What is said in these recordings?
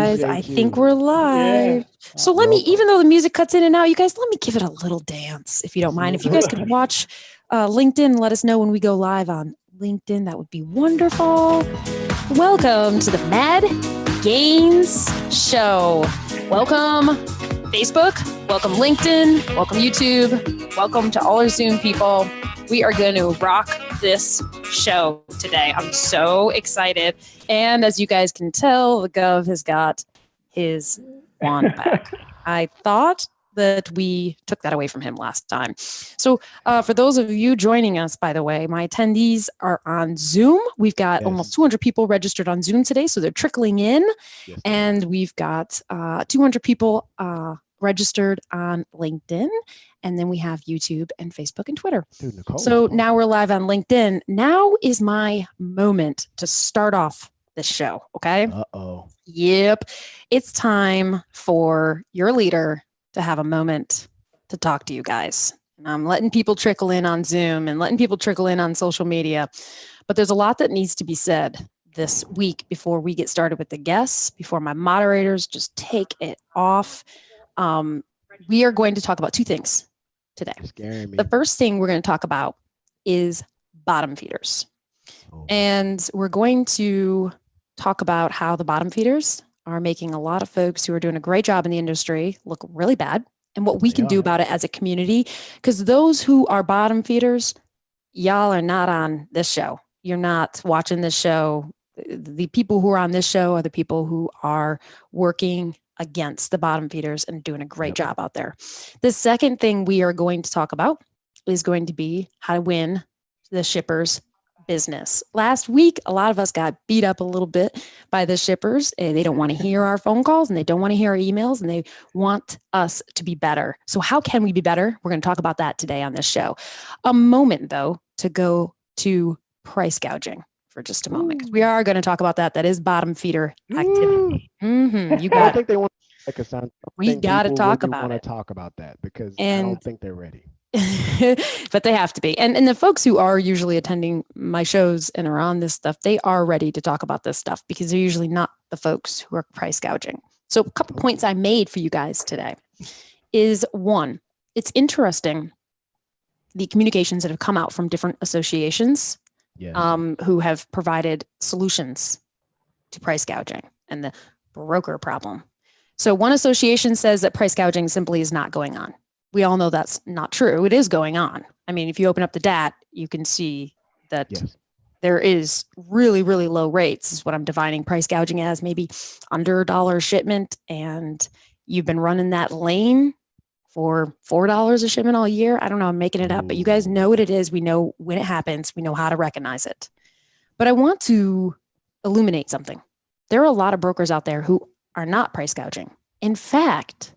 guys, I think we're Yeah. live. So let me, even though the music cuts in and out, you guys, let me give it a little dance, if you don't mind. If you guys could watch LinkedIn, let us know when we go live on LinkedIn. That would be wonderful. Welcome to the Mad Gaines Show. Welcome, Facebook. Welcome, LinkedIn. Welcome, YouTube. Welcome to all our Zoom people. We are going to rock this show today. I'm so excited. And as you guys can tell, the Gov has got his wand back. I thought that we took that away from him last time. So for those of you joining us, by the way, my attendees are on Zoom. We've got almost 200 people registered on Zoom today, so they're trickling in. Yes. And we've got 200 people registered on LinkedIn. And then we have YouTube and Facebook and Twitter. Dude, so now we're live on LinkedIn. Now is my moment to start off this show, okay? Uh-oh. Yep. It's time for your leader to have a moment to talk to you guys. And I'm letting people trickle in on Zoom and letting people trickle in on social media. But there's a lot that needs to be said this week before we get started with the guests, before my moderators just take it off. We are going to talk about two things today. The first thing we're going to talk about is bottom feeders. And we're going to talk about how the bottom feeders are making a lot of folks who are doing a great job in the industry look really bad, and what we can do about it as a community. Because those who are bottom feeders, y'all are not on this show. You're not watching this show. The people who are on this show are the people who are working against the bottom feeders and doing a great job out there. The second thing we are going to talk about is going to be how to win the shippers business. Last week, a lot of us got beat up a little bit by the shippers. They don't want to hear our phone calls and they don't want to hear our emails and they want us to be better. So how can we be better? We're going to talk about that today on this show. A moment though, to go to price gouging for just a moment, because we are going to talk about that. That is bottom feeder activity. You got I don't think they want to, Cassandra. We got to talk about it. Want to talk about that because I don't think they're ready. But they have to be. And the folks who are usually attending my shows and are on this stuff, they are ready to talk about this stuff because they're usually not the folks who are price gouging. So a couple points I made for you guys today is one, it's interesting, the communications that have come out from different associations who have provided solutions to price gouging and the broker problem. So one association says that price gouging simply is not going on. We all know that's not true. It is going on. I mean, if you open up the DAT, you can see that there is really, really low rates is what I'm defining price gouging as, maybe under $1 a shipment. And you've been running that lane for $4 a shipment all year. I don't know, I'm making it up, but you guys know what it is. We know when it happens. We know how to recognize it. But I want to illuminate something. There are a lot of brokers out there who are not price gouging. In fact,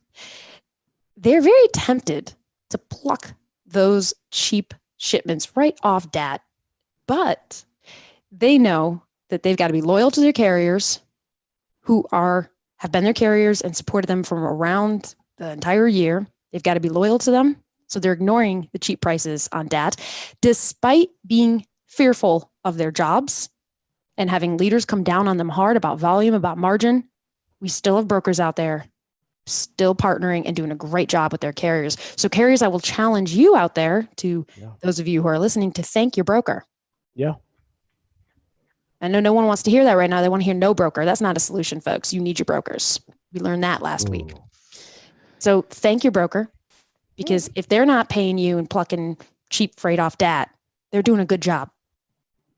they're very tempted to pluck those cheap shipments right off DAT, but they know that they've got to be loyal to their carriers who have been their carriers and supported them from around the entire year. They've got to be loyal to them. So they're ignoring the cheap prices on DAT, despite being fearful of their jobs and having leaders come down on them hard about volume, about margin. We still have brokers out there still partnering and doing a great job with their carriers. So carriers, I will challenge you out there, to those of you who are listening, to thank your broker. Yeah. I know no one wants to hear that right now. They want to hear no broker. That's not a solution, folks. You need your brokers. We learned that last week. So thank your broker, because if they're not paying you and plucking cheap freight off DAT, they're doing a good job.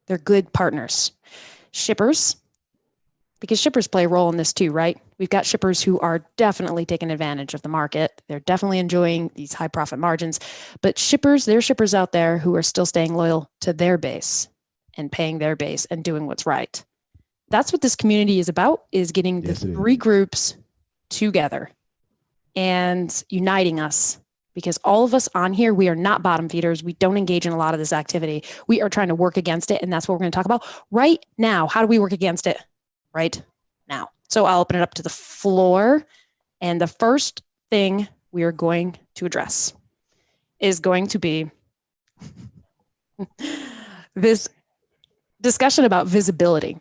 They're good partners. Shippers, because shippers play a role in this too, right? We've got shippers who are definitely taking advantage of the market. They're definitely enjoying these high profit margins. But there are shippers out there who are still staying loyal to their base and paying their base and doing what's right. That's what this community is about, is getting the three groups together and uniting us. Because all of us on here, we are not bottom feeders. We don't engage in a lot of this activity. We are trying to work against it. And that's what we're going to talk about right now. How do we work against it right now? So I'll open it up to the floor. And the first thing we are going to address is going to be this discussion about visibility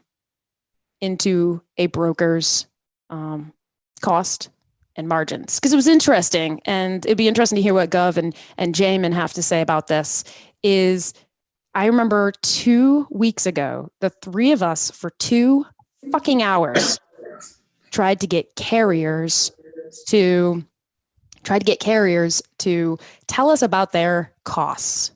into a broker's cost and margins. Because it was interesting, and it'd be interesting to hear what Gov and Jamin have to say about this. Is I remember 2 weeks ago, the three of us for 2 fucking hours tried to get carriers to tell us about their costs,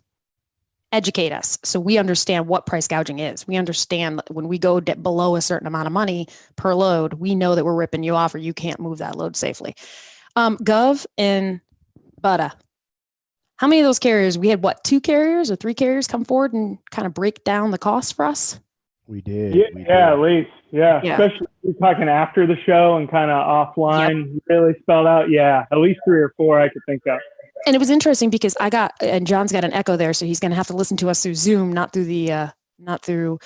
educate us so we understand what price gouging is. We understand when we go below a certain amount of money per load, we know that we're ripping you off or you can't move that load safely. Gov and Butta, how many of those carriers? We had 2 carriers or 3 carriers come forward and kind of break down the cost for us? We did. Yeah, at least. Yeah. Especially if you're talking after the show and kind of offline, really spelled out. Yeah, at least 3 or 4 I could think of. And it was interesting because and John's got an echo there, so he's going to have to listen to us through Zoom, not through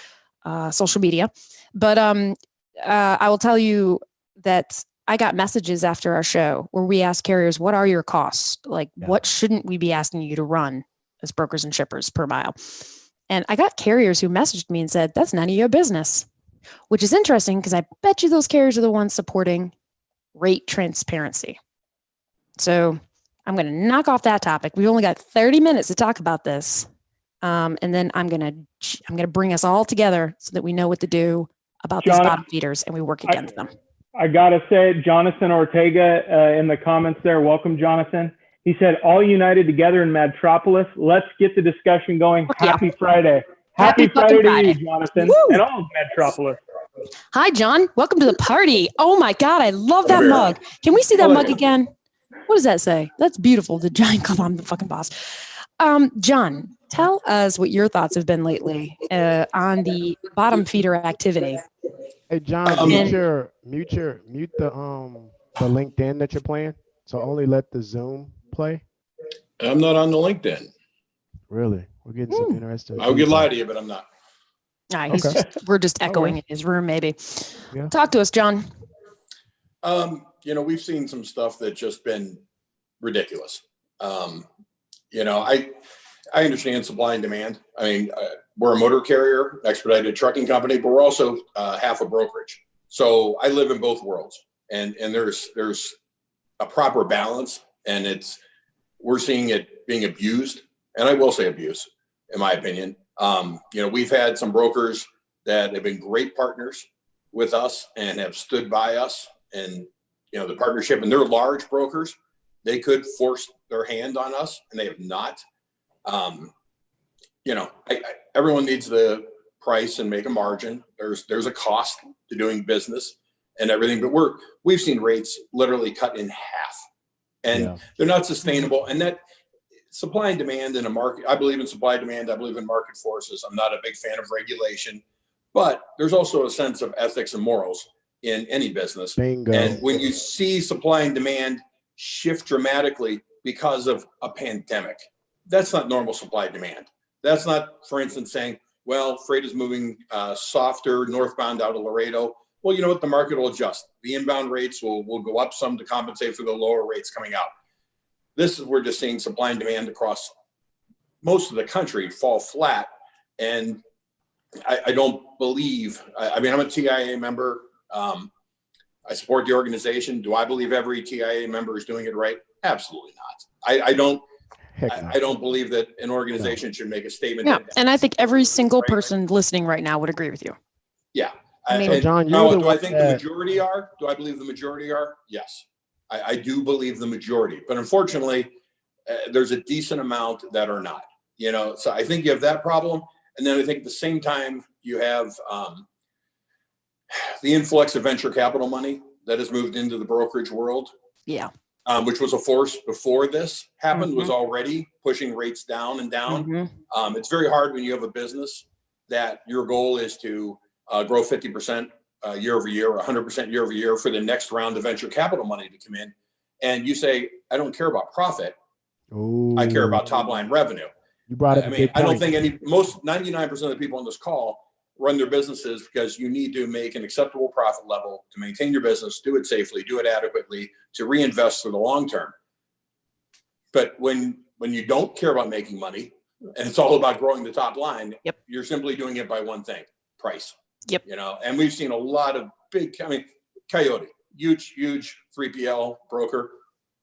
social media. But I will tell you that I got messages after our show where we asked carriers, what are your costs? Like, what shouldn't we be asking you to run as brokers and shippers per mile? And I got carriers who messaged me and said, that's none of your business, which is interesting because I bet you those carriers are the ones supporting rate transparency. So I'm going to knock off that topic. We've only got 30 minutes to talk about this. And then I'm going to bring us all together so that we know what to do about these bottom feeders and we work against them. I got to say, Jonathan Ortega in the comments there. Welcome, Jonathan. He said, all united together in Madtropolis. Let's get the discussion going. Happy Friday. Happy Friday to you, Jonathan, and all of Madtropolis. Hi, John. Welcome to the party. Oh, my God. I love that mug. Can we see that mug again? What does that say? That's beautiful. The giant club. I'm the fucking boss. John, tell us what your thoughts have been lately on the bottom feeder activity. Hey, John, mute the LinkedIn that you're playing. So only let the Zoom play. I'm not on the LinkedIn. Really? We're getting some interesting. I would lie to you, but I'm not. We're just echoing in his room, maybe. Yeah. Talk to us, John. We've seen some stuff that's just been ridiculous. I understand supply and demand. I mean, we're a motor carrier, expedited trucking company, but we're also half a brokerage. So I live in both worlds, and there's a proper balance, and we're seeing it being abused, and I will say abuse, in my opinion. We've had some brokers that have been great partners with us and have stood by us, and the partnership, and they're large brokers. They could force their hand on us, and they have not. Everyone needs to price and make a margin. There's a cost to doing business and everything, but we've seen rates literally cut in half, and they're not sustainable. And that supply and demand in a market, I believe in supply and demand. I believe in market forces. I'm not a big fan of regulation, but there's also a sense of ethics and morals in any business. Bingo. And when you see supply and demand shift dramatically because of a pandemic, that's not normal supply and demand. That's not, for instance, saying, well, freight is moving softer northbound out of Laredo. Well, you know what? The market will adjust. The inbound rates will go up some to compensate for the lower rates coming out. We're just seeing supply and demand across most of the country fall flat. And I don't believe, I'm a TIA member. I support the organization. Do I believe every TIA member is doing it right? Absolutely not. I don't believe that an organization should make a statement. Yeah, and I think every single person listening right now would agree with you. Yeah. John, do I think the majority are? Do I believe the majority are? Yes. I do believe the majority. But unfortunately, there's a decent amount that are not. So I think you have that problem. And then I think at the same time, you have the influx of venture capital money that has moved into the brokerage world. Yeah. Which was a force before this happened, was already pushing rates down and down. It's very hard when you have a business that your goal is to grow 50% year over year, 100% year over year for the next round of venture capital money to come in. And you say, I don't care about profit. Ooh. I care about top line revenue. You brought up I don't think 99% of the people on this call run their businesses because you need to make an acceptable profit level to maintain your business, do it safely, do it adequately, to reinvest for the long term. But when you don't care about making money and it's all about growing the top line, you're simply doing it by one thing: price. Yep. And we've seen a lot of big, Coyote, huge 3PL broker,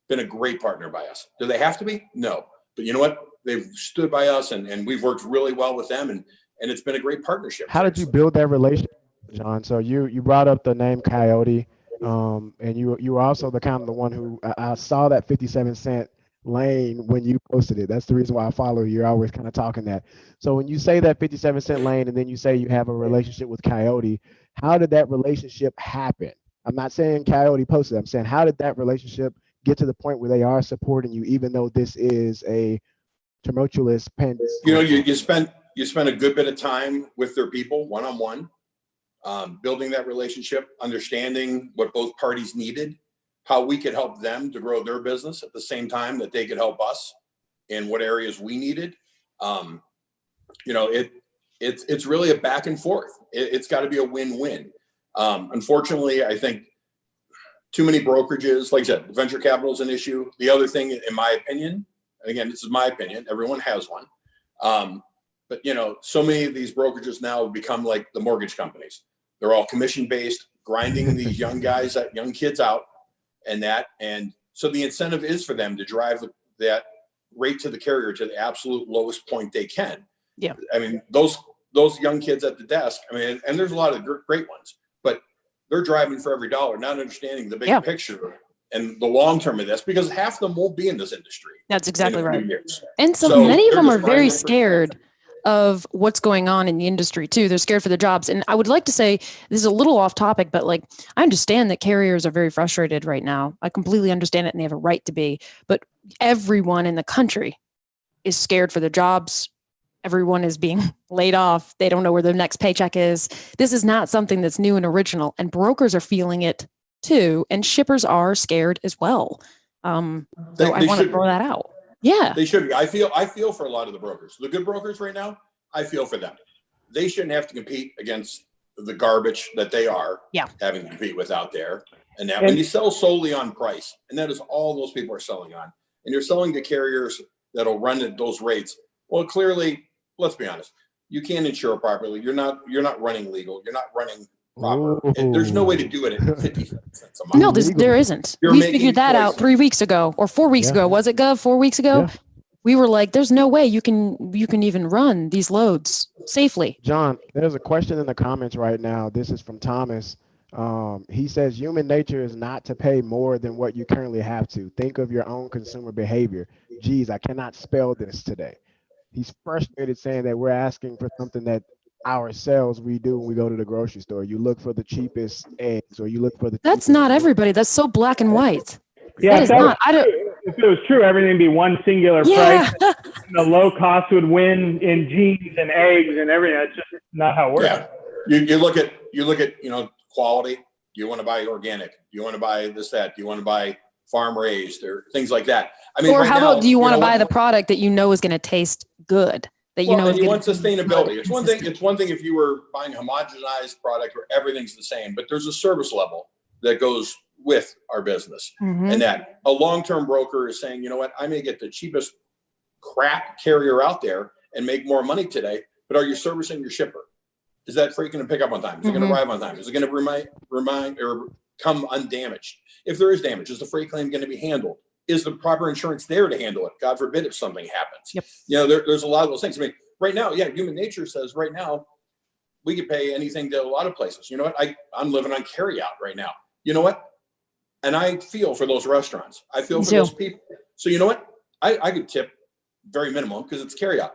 been a great partner by us. Do they have to be? No. But you know what? They've stood by us, and we've worked really well with them, and it's been a great partnership. How did you build that relationship, John? So you brought up the name Coyote, and you were also the kind of the one who I saw that 57 cent lane when you posted it. That's the reason why I follow you. You're always kind of talking that. So when you say that 57 cent lane, and then you say you have a relationship with Coyote, how did that relationship happen? I'm not saying Coyote posted. I'm saying, how did that relationship get to the point where they are supporting you, even though this is a tumultuous pandemic? You know, you spent a good bit of time with their people one-on-one, building that relationship, understanding what both parties needed, how we could help them to grow their business at the same time that they could help us in what areas we needed. You know, it's really a back and forth. It's got to be a win-win. Unfortunately, I think too many brokerages, like I said, venture capital is an issue. The other thing, in my opinion, again, this is my opinion, everyone has one. But you know, so many of these brokerages now have become like the mortgage companies. They're all commission-based, grinding these young kids out, and so the incentive is for them to drive that rate to the carrier to the absolute lowest point they can. Yeah. I mean, those young kids at the desk, I mean, and there's a lot of great ones, but they're driving for every dollar, not understanding the big picture and the long term of this, because half of them won't be in this industry. That's exactly right. Years. And so many of them are very scared of what's going on in the industry too. They're scared for their jobs. And I would like to say, this is a little off topic, but like, I understand that carriers are very frustrated right now. I completely understand it, and they have a right to be, but everyone in the country is scared for their jobs. Everyone is being laid off. They don't know where their next paycheck is. This is not something that's new and original, and brokers are feeling it too. And shippers are scared as well. So I want to throw that out. Yeah, they should be. I feel for a lot of the brokers, the good brokers right now. I feel for them. They shouldn't have to compete against the garbage that they are having to compete with out there. And that when you sell solely on price, and that is all those people are selling on, and you're selling to carriers that'll run at those rates. Well, clearly, let's be honest, you can't insure properly. You're not running legal. You're not running proper. There's no way to do it at 50 cents a month. No, there isn't. We figured that out 3 weeks ago or 4 weeks ago. Was it, Gov? 4 weeks ago? Yeah. We were like, there's no way you can even run these loads safely. John, there's a question in the comments right now. This is from Thomas. He says, human nature is not to pay more than what you currently have to. Think of your own consumer behavior. Geez, I cannot spell this today. He's frustrated, saying that we're asking for something that ourselves we do when we go to the grocery store. You look for the cheapest eggs, or you look for the That's not everybody. That's so black and white. Yeah, that is not. If it was true, everything would be one singular price. And the low cost would win in jeans and eggs and everything. That's just not how it works. Yeah. You look at quality. Do you want to buy organic? Do you want to buy this, that? Do you want to buy farm raised or things like that? I mean, or how about, do you want to buy the product that you know is going to taste good? That you know is you want sustainability. It's one thing. It's one thing if you were buying a homogenized product where everything's the same, but there's a service level that goes with our business, and that a long-term broker is saying, you know what, I may get the cheapest crap carrier out there and make more money today, but are you servicing your shipper? Is that freight going to pick up on time? Is it going to arrive on time? Is it going to remind or come undamaged? If there is damage, is the freight claim going to be handled? Is the proper insurance there to handle it? God forbid if something happens. Yep. You know, there's a lot of those things. I mean, right now, human nature says right now, we could pay anything to a lot of places. You know what? I'm living on carryout right now. You know what? And I feel for those restaurants. I feel for those people. So you know what? I could tip very minimum because it's carryout.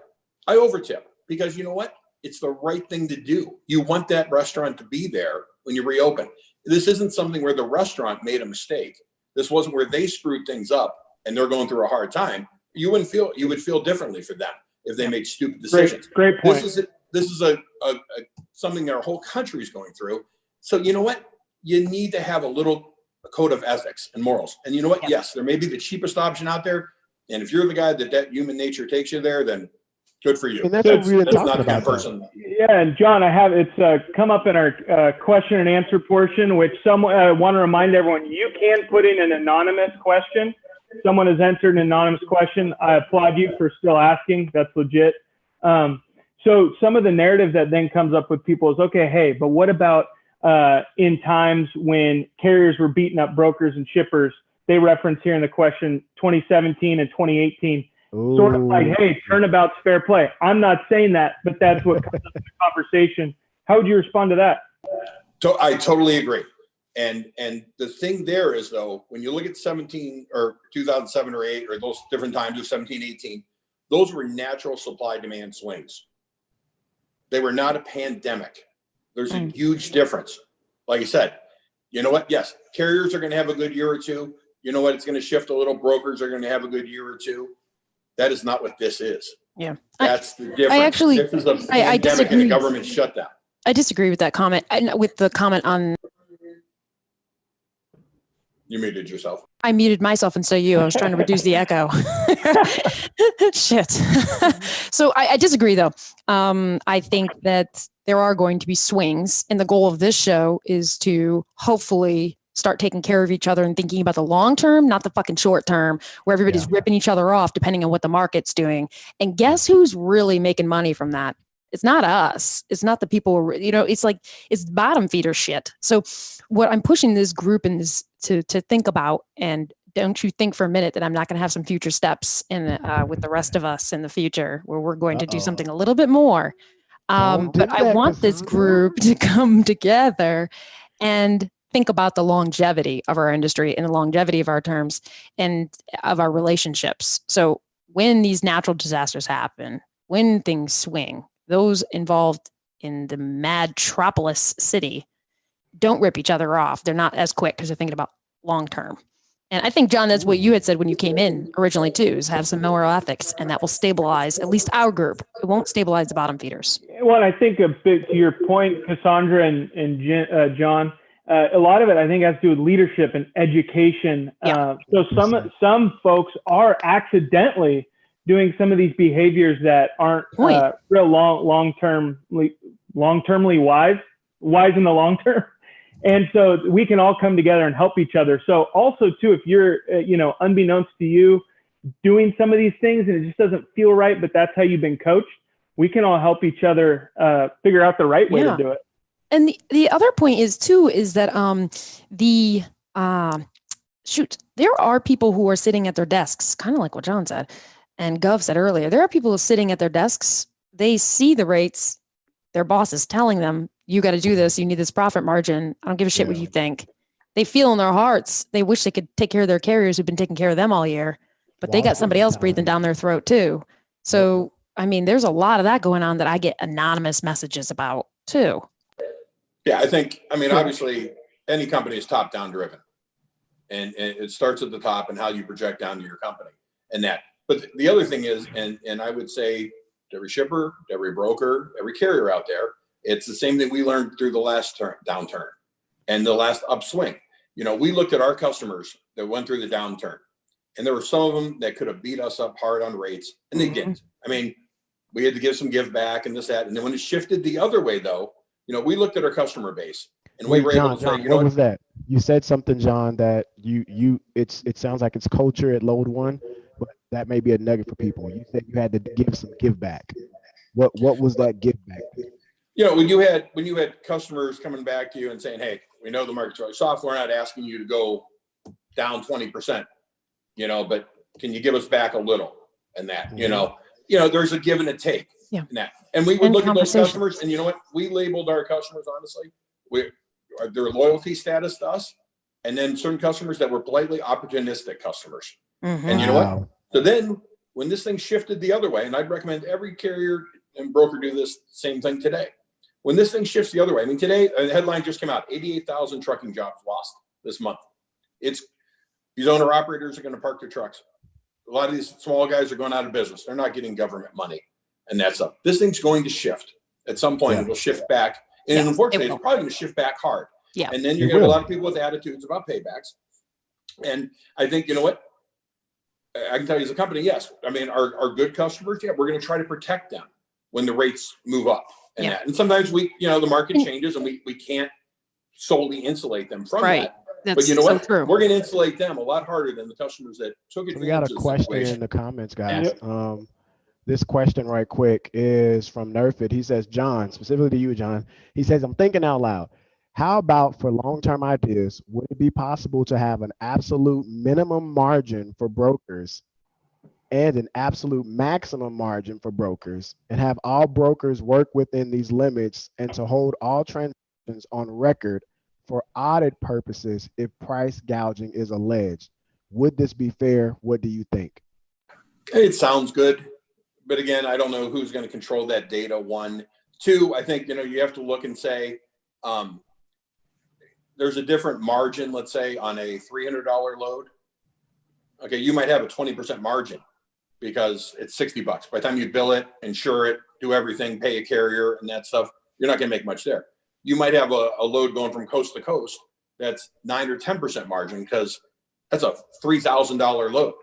I over tip because you know what? It's the right thing to do. You want that restaurant to be there when you reopen. This isn't something where the restaurant made a mistake. This wasn't where they screwed things up and they're going through a hard time. You would feel differently for them if they made stupid decisions. Great point. This is something our whole country is going through. So you know what? You need to have a code of ethics and morals. And you know what? Yeah. Yes, there may be the cheapest option out there. And if you're the guy that human nature takes you there, then good for you. And that's what we were talking not the kind about. of person. Yeah, and John, it's come up in our question and answer portion, which I want to remind everyone, you can put in an anonymous question. Someone has entered an anonymous question. I applaud you for still asking. That's legit. So some of the narrative that then comes up with people is, okay, hey, but what about in times when carriers were beating up brokers and shippers. They reference here in the question 2017 and 2018. Ooh. Sort of like, hey, turnabout's fair play. I'm not saying that, but that's what comes up in the conversation. How would you respond to that? So I totally agree. And the thing there is, though, when you look at 17 or 2007 or 8 or those different times of 17, 18, those were natural supply demand swings. They were not a pandemic. There's a huge difference. Like I said, you know what? Yes, carriers are going to have a good year or two. You know what? It's going to shift a little. Brokers are going to have a good year or two. That is not what this is. Yeah. That's the difference. This is a pandemic and a government shutdown. I disagree with that comment. With the comment on. You muted yourself. I muted myself instead of you. I was trying to reduce the echo. Shit. So I disagree, though. I think that there are going to be swings, and the goal of this show is to hopefully start taking care of each other and thinking about the long term, not the fucking short term, where everybody's ripping each other off depending on what the market's doing. And guess who's really making money from that? It's not us. It's not the people, it's like, it's bottom feeder shit. So what I'm pushing this group and this to think about, and don't you think for a minute that I'm not going to have some future steps in with the rest of us in the future where we're going to do something a little bit more. But I want this group to come together and think about the longevity of our industry and the longevity of our terms and of our relationships. So when these natural disasters happen, when things swing, those involved in the Madtropolis city don't rip each other off. They're not as quick because they're thinking about long term. And I think, John, that's what you had said when you came in originally too, is have some moral ethics, and that will stabilize at least our group. It won't stabilize the bottom feeders. Well, I think a bit to your point, Cassandra and John, a lot of it I think has to do with leadership and education. So some folks are accidentally doing some of these behaviors that aren't real long-termly wise in the long term. And so we can all come together and help each other. So also too, if you're, unbeknownst to you, doing some of these things and it just doesn't feel right, but that's how you've been coached, we can all help each other figure out the right way to do it. And the other point is too, is that there are people who are sitting at their desks, kind of like what John said and Gov said earlier. There are people who are sitting at their desks. They see the rates. Their boss is telling them, you got to do this. You need this profit margin. I don't give a shit what you think. They feel in their hearts, they wish they could take care of their carriers who've been taking care of them all year, but they got somebody else breathing down their throat too. So, I mean, there's a lot of that going on that I get anonymous messages about too. Yeah, obviously any company is top down driven, and it starts at the top and how you project down to your company and that. But the other thing is, and I would say to every shipper, to every broker, every carrier out there, it's the same thing we learned through the last downturn and the last upswing. We looked at our customers that went through the downturn, and there were some of them that could have beat us up hard on rates, and they didn't. We had to give some give back and this, that. And then when it shifted the other way, though, we looked at our customer base and we were able to say, what was that? You said something, John, that it sounds like it's culture at Load One, but that may be a nugget for people. You said you had to give some give back. What was that give back? When you had customers coming back to you and saying, hey, we know the market's soft, we're not asking you to go down 20%, but can you give us back a little and that, there's a give and a take in that. And we would look at those customers, and you know what? We labeled our customers, honestly, their loyalty status to us, and then certain customers that were politely opportunistic customers. And you know what? So then when this thing shifted the other way, and I'd recommend every carrier and broker do this same thing today. When this thing shifts the other way, today, a headline just came out, 88,000 trucking jobs lost this month. These owner operators are going to park their trucks. A lot of these small guys are going out of business. They're not getting government money. And that's up. This thing's going to shift. At some point, it will shift back. And unfortunately, it's probably going to shift back hard. Yeah. And then you're going to have a lot of people with attitudes about paybacks. And I think, you know what? I can tell you as a company, yes. Our good customers, we're going to try to protect them when the rates move up. And that. And sometimes the market changes and we can't solely insulate them from that. But you know what? We're going to insulate them a lot harder than the customers that took advantage. We got a question in the comments, guys. This question right quick is from Nerfit. He says, John, specifically to you, John, he says, I'm thinking out loud. How about for long-term ideas, would it be possible to have an absolute minimum margin for brokers and an absolute maximum margin for brokers, and have all brokers work within these limits, and to hold all transactions on record for audit purposes if price gouging is alleged? Would this be fair? What do you think? It sounds good, but again, I don't know who's going to control that data. One, two, I think, you have to look and say, there's a different margin, let's say on a $300 load. Okay. You might have a 20% margin because it's $60. By the time you bill it, insure it, do everything, pay a carrier and that stuff, you're not going to make much there. You might have a load going from coast to coast that's 9 or 10% margin because that's a $3,000 load.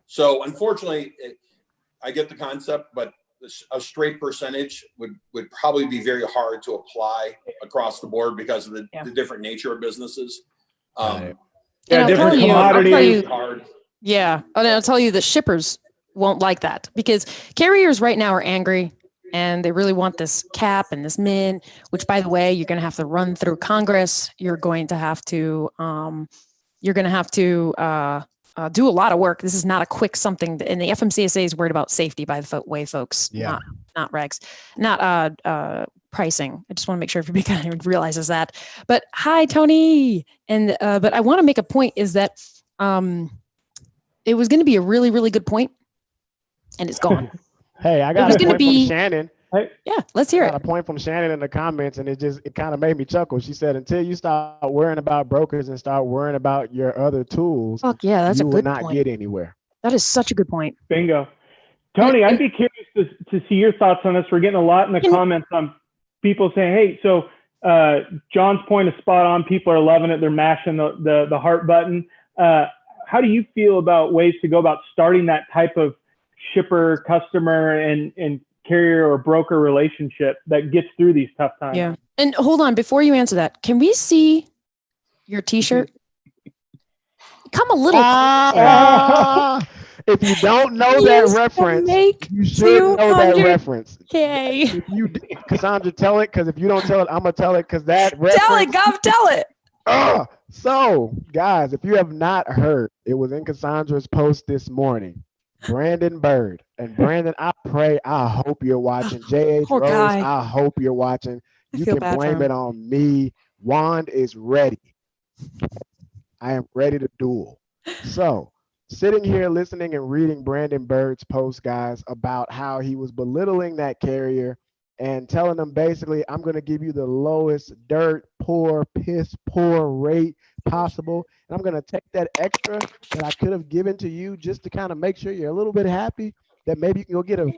So unfortunately, I get the concept, but a straight percentage would probably be very hard to apply across the board because of the different nature of businesses. Different commodities. Hard. Yeah. And I'll tell you, the shippers won't like that because carriers right now are angry and they really want this cap and this min, which, by the way, you're going to have to run through Congress. You're going to have to do a lot of work. This is not a quick something. And the FMCSA is worried about safety, by the way, folks, not regs, not pricing. I just want to make sure everybody kind of realizes that. But hi, Tony. And but I want to make a point is that it was going to be a really, really good point, and it's gone. Hey, I got a point from Shannon. Yeah, let's hear it. I got a point from Shannon in the comments, and it kind of made me chuckle. She said, until you start worrying about brokers and start worrying about your other tools, fuck yeah, that's a good point. You will not get anywhere. That is such a good point. Bingo. Tony, I'd be curious to see your thoughts on this. We're getting a lot in the comments on people saying, hey, so John's point is spot on. People are loving it. They're mashing the heart button. How do you feel about ways to go about starting that type of shipper, customer, and carrier or broker relationship that gets through these tough times? Yeah. And hold on, before you answer that, can we see your t-shirt? Come a little closer. If you don't know that reference, you should know that reference. Okay. If you, Cassandra, tell it, because if you don't tell it, I'm gonna tell it, because that reference. Tell it, Gov, tell it. So, guys, if you have not heard, it was in Cassandra's post this morning. Brandon Bird. And Brandon, I hope you're watching. J.H. Rose, guy. I hope you're watching. You can blame it on me. Wand is ready. I am ready to duel. So, sitting here listening and reading Brandon Bird's post, guys, about how he was belittling that carrier and telling them basically, I'm going to give you the lowest dirt poor, piss poor rate possible. And I'm going to take that extra that I could have given to you just to kind of make sure you're a little bit happy, that maybe you can go get a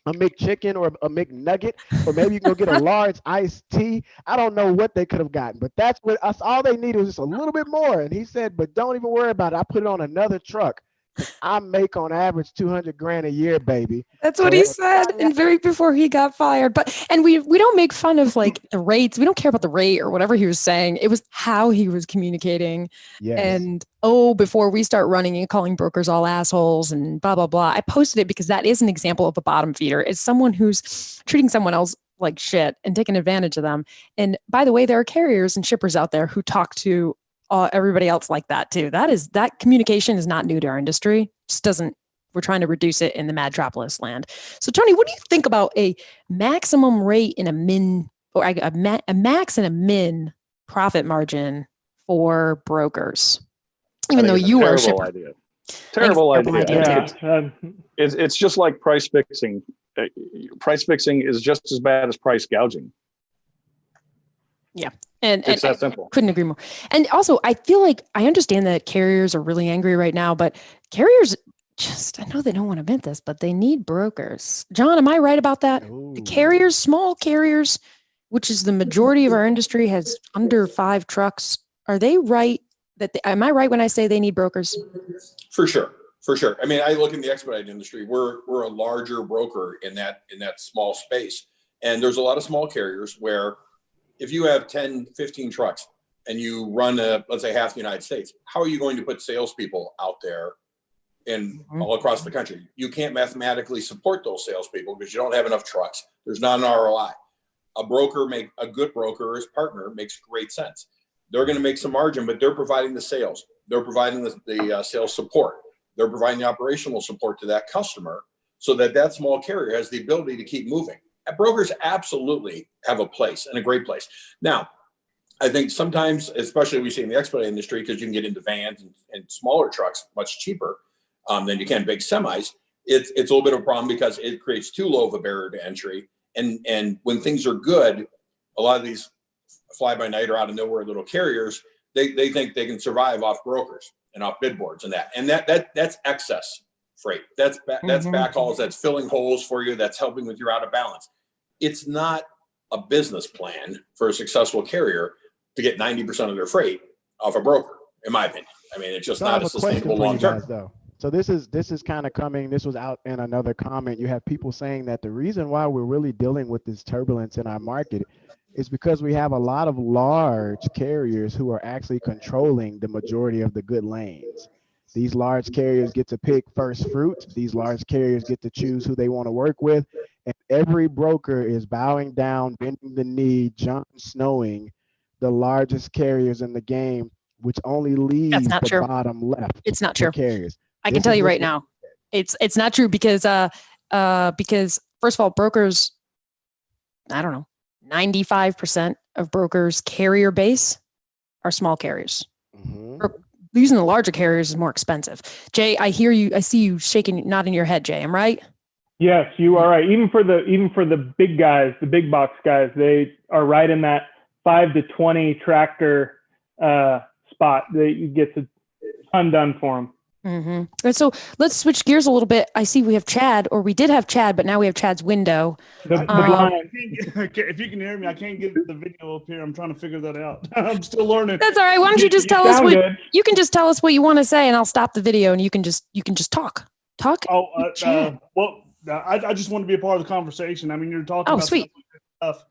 McChicken or a McNugget, or maybe you can go get a large iced tea. I don't know what they could have gotten, but that's what us, all they needed was just a little bit more. And he said, but don't even worry about it. I put it on another truck. I make on average 200 grand a year, baby. That's what he said, and very before he got fired. And we don't make fun of like the rates. We don't care about the rate or whatever he was saying. It was how he was communicating. Yes. And before we start running and calling brokers all assholes and blah blah blah. I posted it because that is an example of a bottom feeder. It's someone who's treating someone else like shit and taking advantage of them. And by the way, there are carriers and shippers out there who talk to everybody else like that too. That communication is not new to our industry. We're trying to reduce it in the Madtropolis land. So Tony, what do you think about a maximum rate in a min, or a max and a min profit margin for brokers? Even though you are a shipper. Terrible idea. Yeah. It's just like price fixing. Price fixing is just as bad as price gouging. Yeah. And it's that simple. Couldn't agree more. And also, I feel like I understand that carriers are really angry right now, but carriers I know they don't want to admit this, but they need brokers. John, am I right about that? Ooh. The carriers, small carriers, which is the majority of our industry, has under 5 trucks. Are they right? Am I right when I say they need brokers? For sure. I mean, I look in the expedite industry. We're a larger broker in that small space, and there's a lot of small carriers where, if you have 10, 15 trucks and you run let's say half the United States, how are you going to put salespeople out there all across the country? You can't mathematically support those salespeople because you don't have enough trucks. There's not an ROI. a good broker or his partner makes great sense. They're going to make some margin, but they're providing the sales. They're providing the sales support. They're providing the operational support to that customer so that small carrier has the ability to keep moving. And brokers absolutely have a place, and a great place. Now, I think sometimes, especially we see in the expedite industry, because you can get into vans and smaller trucks much cheaper than you can big semis, it's a little bit of a problem because it creates too low of a barrier to entry. And when things are good, a lot of these fly-by-night or out of nowhere little carriers, they think they can survive off brokers and off bid boards and that's excess freight. That's backhauls, that's filling holes for you, that's helping with your out of balance. It's not a business plan for a successful carrier to get 90% of their freight off a broker, in my opinion. I mean, it's just not a sustainable long term. So this is kind of coming, this was out in another comment. You have people saying that the reason why we're really dealing with this turbulence in our market is because we have a lot of large carriers who are actually controlling the majority of the good lanes. These large carriers get to pick first fruit. These large carriers get to choose who they want to work with. And every broker is bowing down, bending the knee, Jon Snowing the largest carriers in the game, which only leaves the bottom left. It's not true. Carriers. I can tell you right now, it's not true because first of all, brokers, I don't know, 95% of brokers' carrier base are small carriers. Using the larger carriers is more expensive. Jay, I see you shaking, nodding your head, Jay. I'm right? Yes, you are right. Even for the big guys, the big box guys, they are right in that 5 to 20 tractor spot. They get a ton done for them. And so let's switch gears a little bit. I see we have Chad, or we did have Chad, but now we have Chad's window. If you can hear me, I can't get the video up here. I'm trying to figure that out. I'm still learning. That's all right. Why don't you just tell us you can just tell us what you want to say, and I'll stop the video, and you can just talk. Well, I just want to be a part of the conversation. I mean, you're talking about sweet stuff.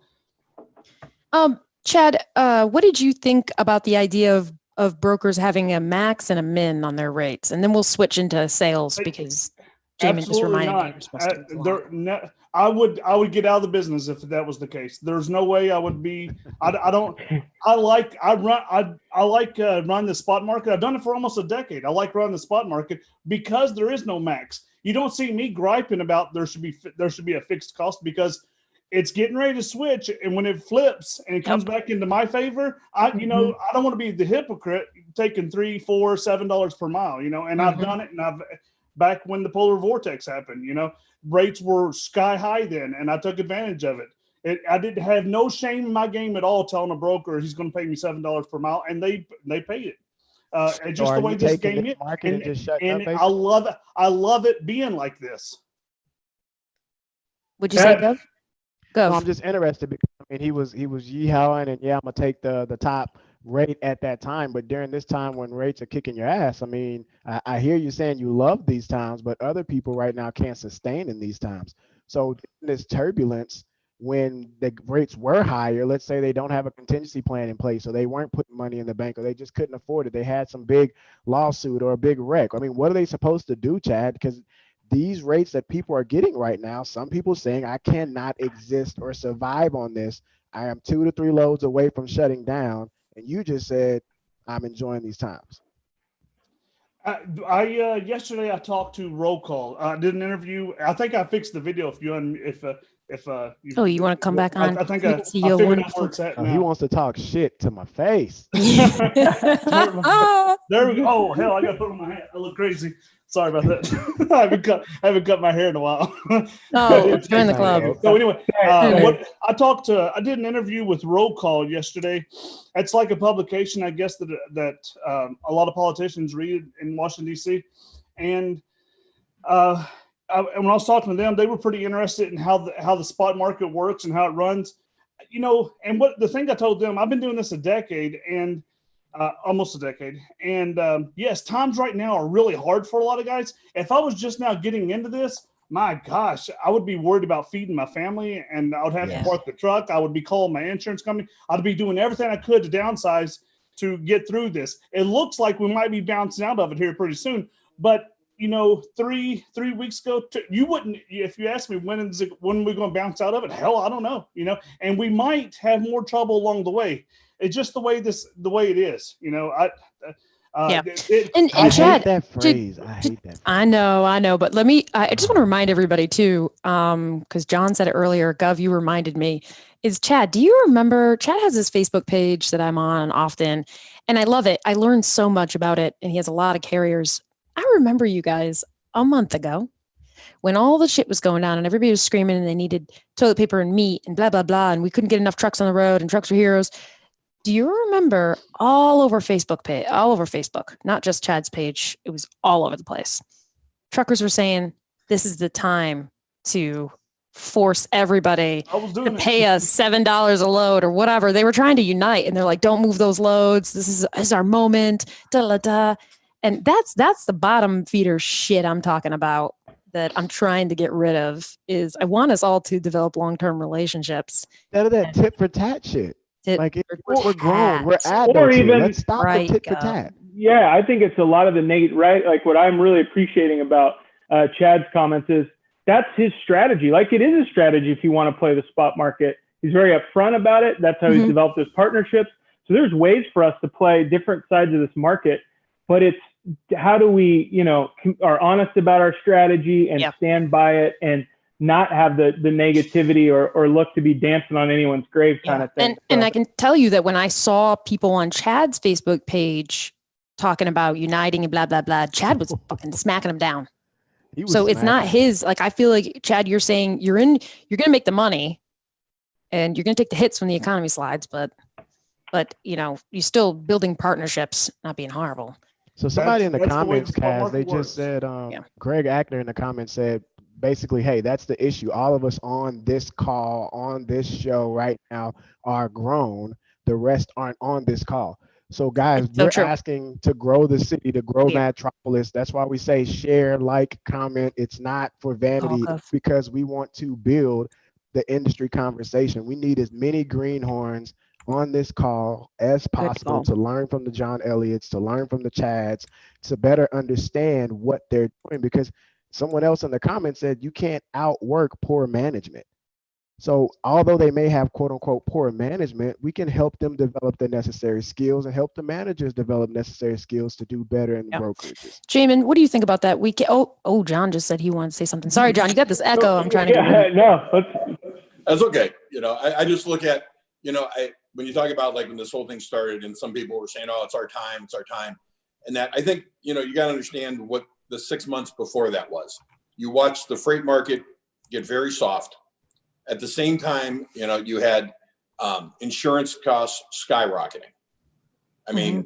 Chad, what did you think about the idea of brokers having a max and a min on their rates? And then we'll switch into sales because Jamin just reminded me you're supposed to. I would get out of the business if that was the case. There's no way I would be. I like run the spot market. I've done it for almost a decade. I like running the spot market because there is no max. You don't see me griping about there should be a fixed cost because it's getting ready to switch, and when it flips and it comes back into my favor, I don't want to be the hypocrite taking $3, $4, $7 per mile, and I've done it, and back when the polar vortex happened, rates were sky high then, and I took advantage of it. I didn't have no shame in my game at all telling a broker he's going to pay me $7 per mile, and they paid it. And just the way this game is, and I love it. I love it being like this. Would you say, Gov? No, I'm just interested because he was yee-hawing and I'm gonna take the top rate at that time, but during this time when rates are kicking your ass, I hear you saying you love these times, but other people right now can't sustain in these times. So this turbulence, when the rates were higher, let's say they don't have a contingency plan in place, or they weren't putting money in the bank, or they just couldn't afford it. They had some big lawsuit or a big wreck. What are they supposed to do, Chad? Because these rates that people are getting right now, some people saying I cannot exist or survive on this. I am 2 to 3 loads away from shutting down. And you just said, I'm enjoying these times. Yesterday I talked to Roll Call. I did an interview. I think I fixed the video if you want to come back on? I think I figured out where it's at now. He wants to talk shit to my face. There we go. Oh hell, I gotta put on my hat. I look crazy. Sorry about that. I haven't cut my hair in a while. Join the club. So anyway, I did an interview with Roll Call yesterday. It's like a publication, I guess, that a lot of politicians read in Washington D.C. And when I was talking to them, they were pretty interested in how the spot market works and how it runs. And what the thing I told them, I've been doing this a decade and. Almost a decade. And yes, times right now are really hard for a lot of guys. If I was just now getting into this, my gosh, I would be worried about feeding my family, and I would have to park the truck. I would be calling my insurance company. I'd be doing everything I could to downsize to get through this. It looks like we might be bouncing out of it here pretty soon, but 3 weeks ago, you wouldn't, if you asked me when we're going to bounce out of it, hell, I don't know, and we might have more trouble along the way. It's just the way it is, Yeah. I Chad, hate that phrase. I hate that phrase. I know, but I just want to remind everybody too, because John said it earlier, Gov, you reminded me, is Chad, do you remember, Chad has this Facebook page that I'm on often, and I love it. I learned so much about it, and he has a lot of carriers. I remember you guys a month ago when all the shit was going down and everybody was screaming and they needed toilet paper and meat and blah, blah, blah, and we couldn't get enough trucks on the road and trucks were heroes. Do you remember all over Facebook, not just Chad's page, it was all over the place. Truckers were saying, this is the time to force everybody to pay us $7 a load or whatever. They were trying to unite and they're like, don't move those loads. This is our moment. Da, da, da. And that's the bottom feeder shit I'm talking about that I'm trying to get rid of. Is I want us all to develop long-term relationships. Instead of that tit for tat shit. Like we're grown, we're adults. Or even, let's stop the tit for tat. Yeah, I think it's a lot of the negative, right? Like what I'm really appreciating about Chad's comments is that's his strategy. Like it is a strategy if you want to play the spot market. He's very upfront about it. That's how he's developed those partnerships. So there's ways for us to play different sides of this market, but it's how do we, are honest about our strategy and stand by it and not have the negativity or look to be dancing on anyone's grave kind of thing. And I can tell you that when I saw people on Chad's Facebook page talking about uniting and blah, blah, blah, Chad was fucking smacking them down. So it's not his, like, I feel like, Chad, you're saying you're going to make the money and you're going to take the hits when the economy slides, but you're still building partnerships, not being horrible. So somebody in the comments, Kaz, they just said, Greg Ackner in the comments said, basically, hey, that's the issue. All of us on this call, on this show right now are grown. The rest aren't on this call. So guys, we're asking to grow the city, to grow Madtropolis. That's why we say share, like, comment. It's not for vanity, because we want to build the industry conversation. We need as many greenhorns on this call as possible to learn from the John Elliott's, to learn from the Chads, to better understand what they're doing, because someone else in the comments said you can't outwork poor management. So although they may have quote unquote poor management, we can help them develop the necessary skills and help the managers develop necessary skills to do better in brokerages. Jamin, what do you think about that? John just said he wanted to say something. Sorry, John, you got this echo. I'm trying to get that's okay. I just look at, when you talk about like when this whole thing started and some people were saying, oh, it's our time. And that I think, you got to understand what the 6 months before that was. You watched the freight market get very soft. At the same time, you had insurance costs skyrocketing. I mean,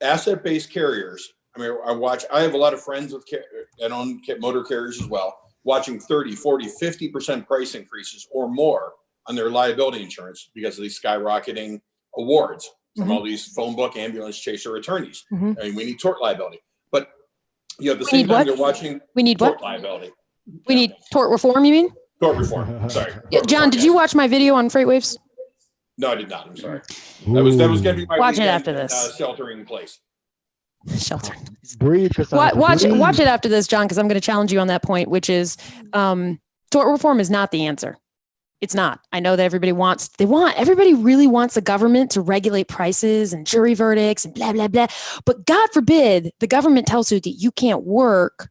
asset-based carriers. I have a lot of friends that own motor carriers as well, watching 30, 40, 50% price increases or more on their liability insurance because of these skyrocketing awards from all these phone book ambulance chaser attorneys. I mean, we need tort liability. But at the same time, you're watching tort liability. We need tort reform, you mean? Tort reform. Sorry. John, did you watch my video on freight waves? No, I did not. I'm sorry. That was going to be my watch it after this. Sheltering in place. Sheltering. Breathe. Watch it after this, John, because I'm going to challenge you on that point, which is tort reform is not the answer. It's not. I know that everybody really wants the government to regulate prices and jury verdicts and blah, blah, blah. But God forbid the government tells you that you can't work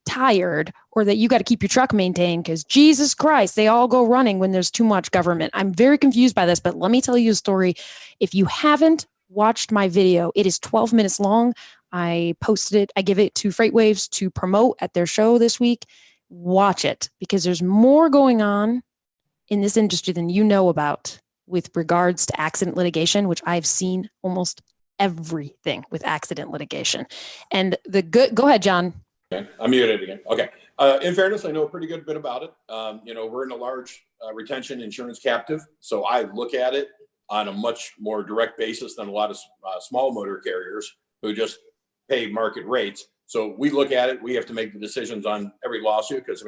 tired or that you got to keep your truck maintained, because Jesus Christ, they all go running when there's too much government. I'm very confused by this, but let me tell you a story. If you haven't watched my video, it is 12 minutes long. I posted it. I give it to FreightWaves to promote at their show this week. Watch it, because there's more going on in this industry than you know about with regards to accident litigation, which I've seen almost everything with accident litigation. And go ahead, John. Okay, I'm muted again. Okay. In fairness, I know a pretty good bit about it. We're in a large retention insurance captive, so I look at it on a much more direct basis than a lot of small motor carriers who just pay market rates. So we look at it. We have to make the decisions on every lawsuit because,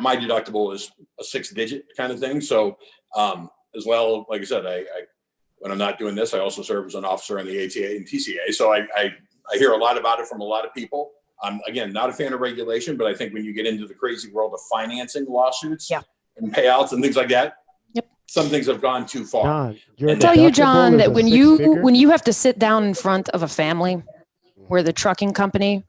my deductible is a 6-digit kind of thing. So as well, like I said, when I'm not doing this, I also serve as an officer on the ATA and TCA. So I hear a lot about it from a lot of people. I'm, again, not a fan of regulation, but I think when you get into the crazy world of financing lawsuits Yeah. and payouts and things like that, Yep. some things have gone too far. John, your I tell you, John, deductible is that a when six-figure? you have to sit down in front of a family where the trucking company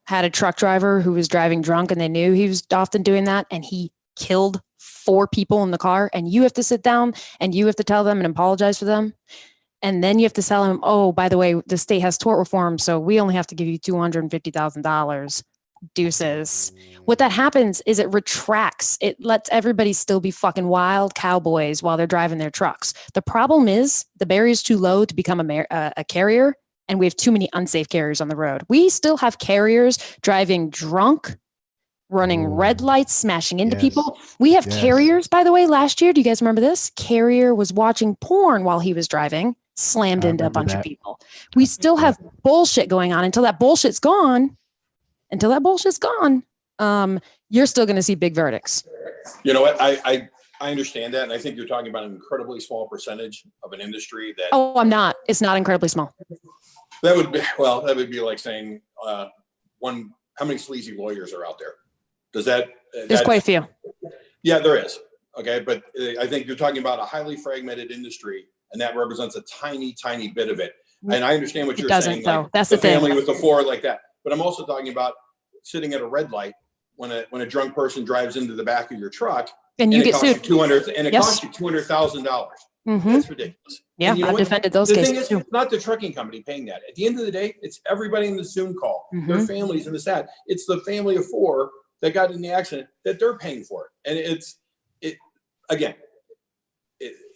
had a truck driver who was driving drunk and they knew he was often doing that, and he killed 4 people in the car, and you have to sit down and you have to tell them and apologize for them. And then you have to tell them, oh, by the way, the state has tort reform, so we only have to give you $250,000. Deuces. What that happens is it retracts. It lets everybody still be fucking wild cowboys while they're driving their trucks. The problem is the barrier is too low to become a carrier, and we have too many unsafe carriers on the road. We still have carriers driving drunk, running red lights, smashing into people. We have carriers, by the way, last year. Do you guys remember this? Carrier was watching porn while he was driving, slammed into a bunch of people. We still have bullshit going on. Until that bullshit's gone, you're still going to see big verdicts. You know what? I understand that. And I think you're talking about an incredibly small percentage of an industry that. Oh, I'm not. It's not incredibly small. That would be like saying, how many sleazy lawyers are out there? There's quite a few. Yeah, there is. Okay. But I think you're talking about a highly fragmented industry, and that represents a tiny, tiny bit of it. And I understand what you're saying. Though. Like That's the the thing. family with the 4 like that. But I'm also talking about sitting at a red light when a drunk person drives into the back of your truck and you get sued. It costs you $200,000. Mm-hmm. That's ridiculous. Yeah, I've defended those the cases thing is, too. it's not the trucking company paying that. At the end of the day, it's everybody in the Zoom call, their families and that. It's the family of 4 that got in the accident that they're paying for it. And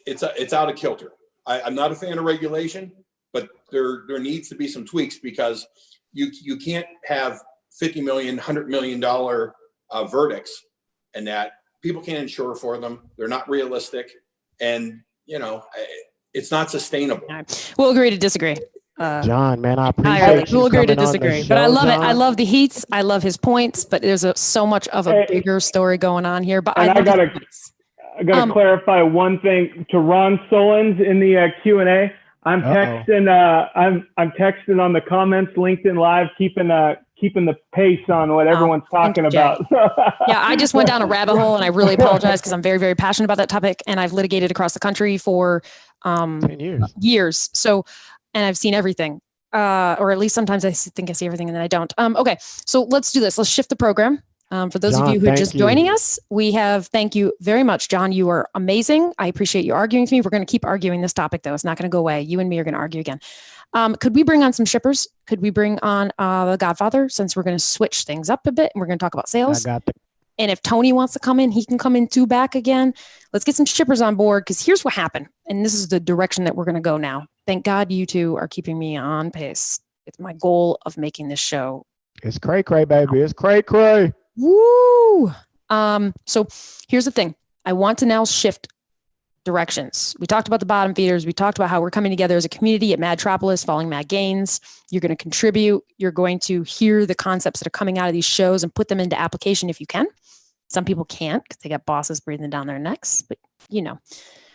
it's out of kilter. I'm not a fan of regulation, but there needs to be some tweaks, because you can't have $50 million, $100 million verdicts, and that people can't insure for them. They're not realistic, and it's not sustainable. We'll agree to disagree. John, man, I appreciate you we'll agree to coming on the disagree, but I show, love it. John. I love the heats. I love his points, but there's so much of a bigger story going on here. But I gotta clarify one thing to Ron Solons in the Q&A. I'm texting. I'm texting on the comments, LinkedIn Live, keeping the pace on what everyone's talking about. Yeah, I just went down a rabbit hole, and I really apologize, because I'm very, very passionate about that topic, and I've litigated across the country for 10 years. So, and I've seen everything, or at least sometimes I think I see everything, and then I don't. Okay, so let's do this. Let's shift the program. For those of you who are just joining us, thank you very much, John. You are amazing. I appreciate you arguing with me. We're going to keep arguing this topic, though. It's not going to go away. You and me are going to argue again. Could we bring on some shippers? Could we bring on the Godfather, since we're going to switch things up a bit and we're going to talk about sales? And if Tony wants to come in, he can come in too back again. Let's get some shippers on board, because here's what happened. And this is the direction that we're going to go now. Thank God you two are keeping me on pace. It's my goal of making this show. It's cray, baby. It's cray. Woo! So here's the thing. I want to now shift directions. We talked about the bottom feeders. We talked about how we're coming together as a community at Madtropolis, following MadGaines. You're going to contribute. You're going to hear the concepts that are coming out of these shows and put them into application if you can. Some people can't, because they got bosses breathing down their necks, but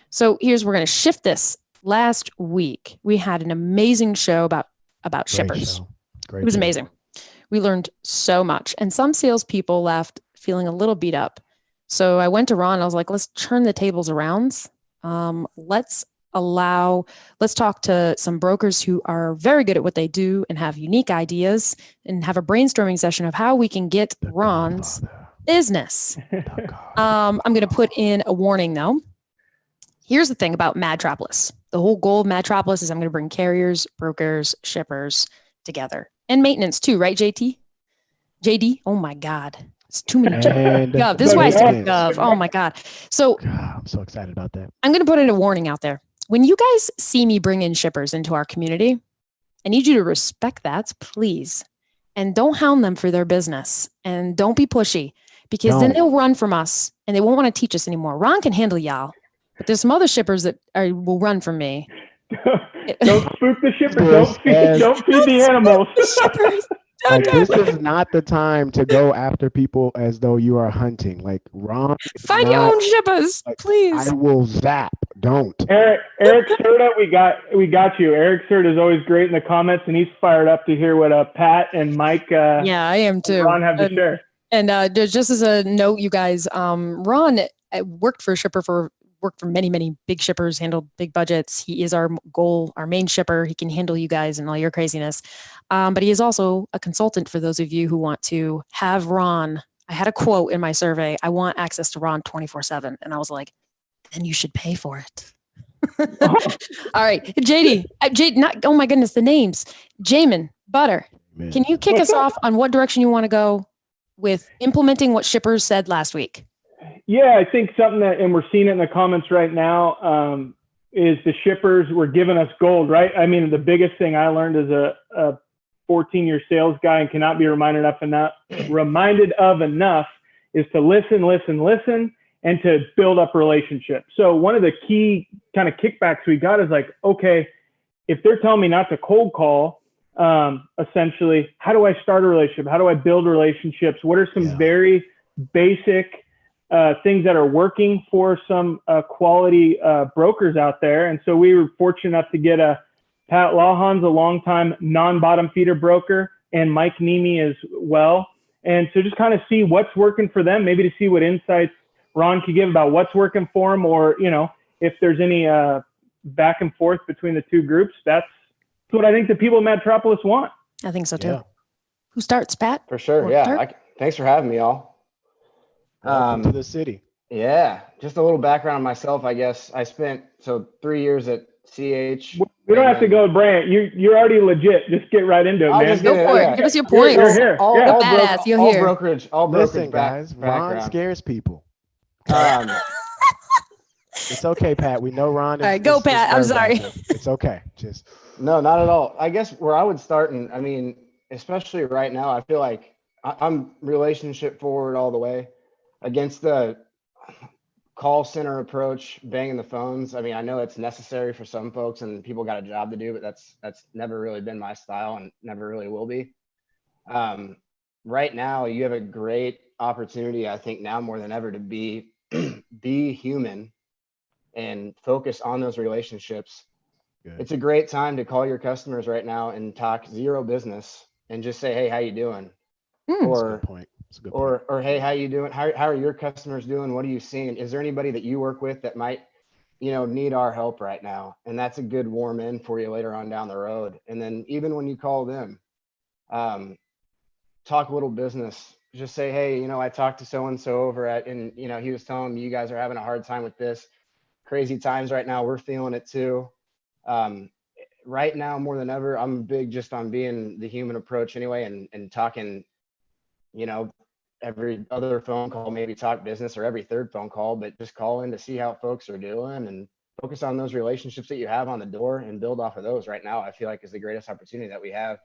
So we're going to shift this. Last week, we had an amazing show about shippers. It was amazing. We learned so much, and some salespeople left feeling a little beat up. So I went to Ron. I was like, let's turn the tables around. Let's talk to some brokers who are very good at what they do and have unique ideas, and have a brainstorming session of how we can get Ron's business. I'm going to put in a warning, though. Here's the thing about Madtropolis. The whole goal of Madtropolis is I'm going to bring carriers, brokers, shippers together, and maintenance too, right, JD? Oh my God. It's too many. Gov. This is why I said Gov. Oh my God. So I'm so excited about that. I'm going to put in a warning out there. When you guys see me bring in shippers into our community, I need you to respect that, please. And don't hound them for their business. And don't be pushy, because then they'll run from us and they won't want to teach us anymore. Ron can handle y'all, but there's some other shippers that will run from me. Don't spook the shippers. Don't feed the animals. Like, this is not the time to go after people as though you are hunting. Like, Ron is Find your not, own shippers, like, please. I will zap. Don't. Eric Serta, we got you. Eric Serta is always great in the comments, and he's fired up to hear what Pat and Mike Yeah, I am too. Ron have to share. And just as a note, you guys, Ron worked for many, many big shippers, handled big budgets. He is our main shipper. He can handle you guys and all your craziness. But he is also a consultant for those of you who want to have Ron. I had a quote in my survey. I want access to Ron 24/7. And I was like, then you should pay for it. All right. JD, oh my goodness, the names. Jamin, Butter. Man. Can you kick us off on what direction you want to go with implementing what shippers said last week? Yeah, I think something that, and we're seeing it in the comments right now, is the shippers were giving us gold, right? I mean, the biggest thing I learned as a 14-year sales guy and cannot be reminded of enough is to listen, and to build up relationships. So one of the key kind of kickbacks we got is like, okay, if they're telling me not to cold call, essentially, how do I start a relationship? How do I build relationships? What are some very basic things that are working for some quality brokers out there? And so we were fortunate enough to get Pat Lawhon's a longtime non-bottom feeder broker, and Mike Nemi as well. And so just kind of see what's working for them, maybe to see what insights Ron could give about what's working for him, or, you know, if there's any back and forth between the two groups. That's what I think the people of Madtropolis want. I think so too. Yeah. Who starts, Pat? For sure. Or Yeah. Thanks for having me, all. Welcome to the city. Yeah. Just a little background on myself, I guess. I spent 3 years at CH. We don't have to go, Brant. You're already legit. Just get right into it, I'll man. just Go get it, for yeah. it. Give us your points. You're here. All, Yeah. all, Badass, you'll all hear. brokerage. Listen, guys, Ron background. scares people. Um, It's okay, Pat. We know Ron is. All right, go, Pat. I'm sorry. It's okay. Just No, not at all. I guess where I would start, and I mean, especially right now, I feel like I'm relationship forward all the way against the call center approach, banging the phones. I mean, I know it's necessary for some folks and people got a job to do, but that's never really been my style and never really will be. Right now, you have a great opportunity, I think now more than ever, to be human and focus on those relationships. good. It's a great time to call your customers right now and talk zero business and just say, hey, how you doing? That's a Or good point. That's a good point. or hey, how you doing? How are your customers doing? What are you seeing? Is there anybody that you work with that might, need our help right now? And that's a good warm in for you later on down the road. And then even when you call them, talk a little business. Just say, hey, I talked to so-and-so over at, and he was telling me you guys are having a hard time with this. Crazy times right now. We're feeling it too. Right now, more than ever, I'm big just on being the human approach anyway, and talking, every other phone call, maybe talk business, or every third phone call, but just call in to see how folks are doing and focus on those relationships that you have on the door and build off of those right now. I feel like is the greatest opportunity that we have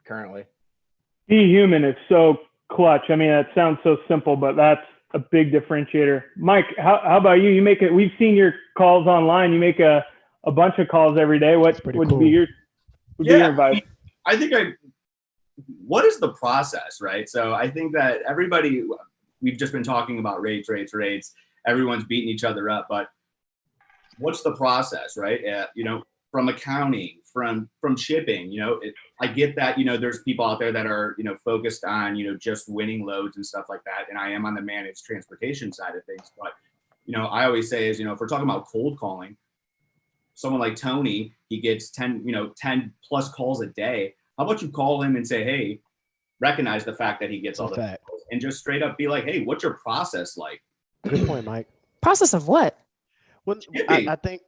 currently. Be human is so clutch. I mean, that sounds so simple, but that's a big differentiator. Mike, how about you? You make it. We've seen your calls online. You make a bunch of calls every day. What would cool. be your advice? I think what is the process, right? So I think that we've just been talking about rates. Everyone's beating each other up, but what's the process, right? From accounting, from shipping, I get that, there's people out there that are, focused on, just winning loads and stuff like that. And I am on the managed transportation side of things. But, I always say is, if we're talking about cold calling, someone like Tony, he gets 10 plus calls a day. How about you call him and say, hey, recognize the fact that he gets all the calls and just straight up be like, hey, what's your process like? Good point, Mike. Process of what? Well, I think,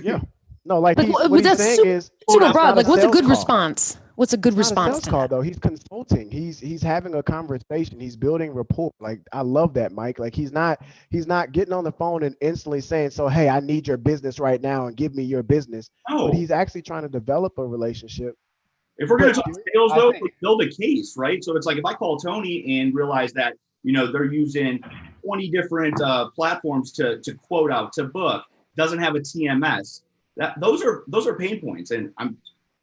yeah. No, like Like, what he's that's saying is super it's broad. not Like, what's a sales good call. response? What's a good It's not a response sales to call that? though. He's consulting. He's having a conversation. He's building rapport. Like, I love that, Mike. Like, he's not getting on the phone and instantly saying, so hey, I need your business right now and give me your business. No. But he's actually trying to develop a relationship. If we're going to talk sales, I though, think- build a case, right? So it's like if I call Tony and realize that, they're using 20 different platforms to quote out, to book, doesn't have a TMS. Those are pain points. And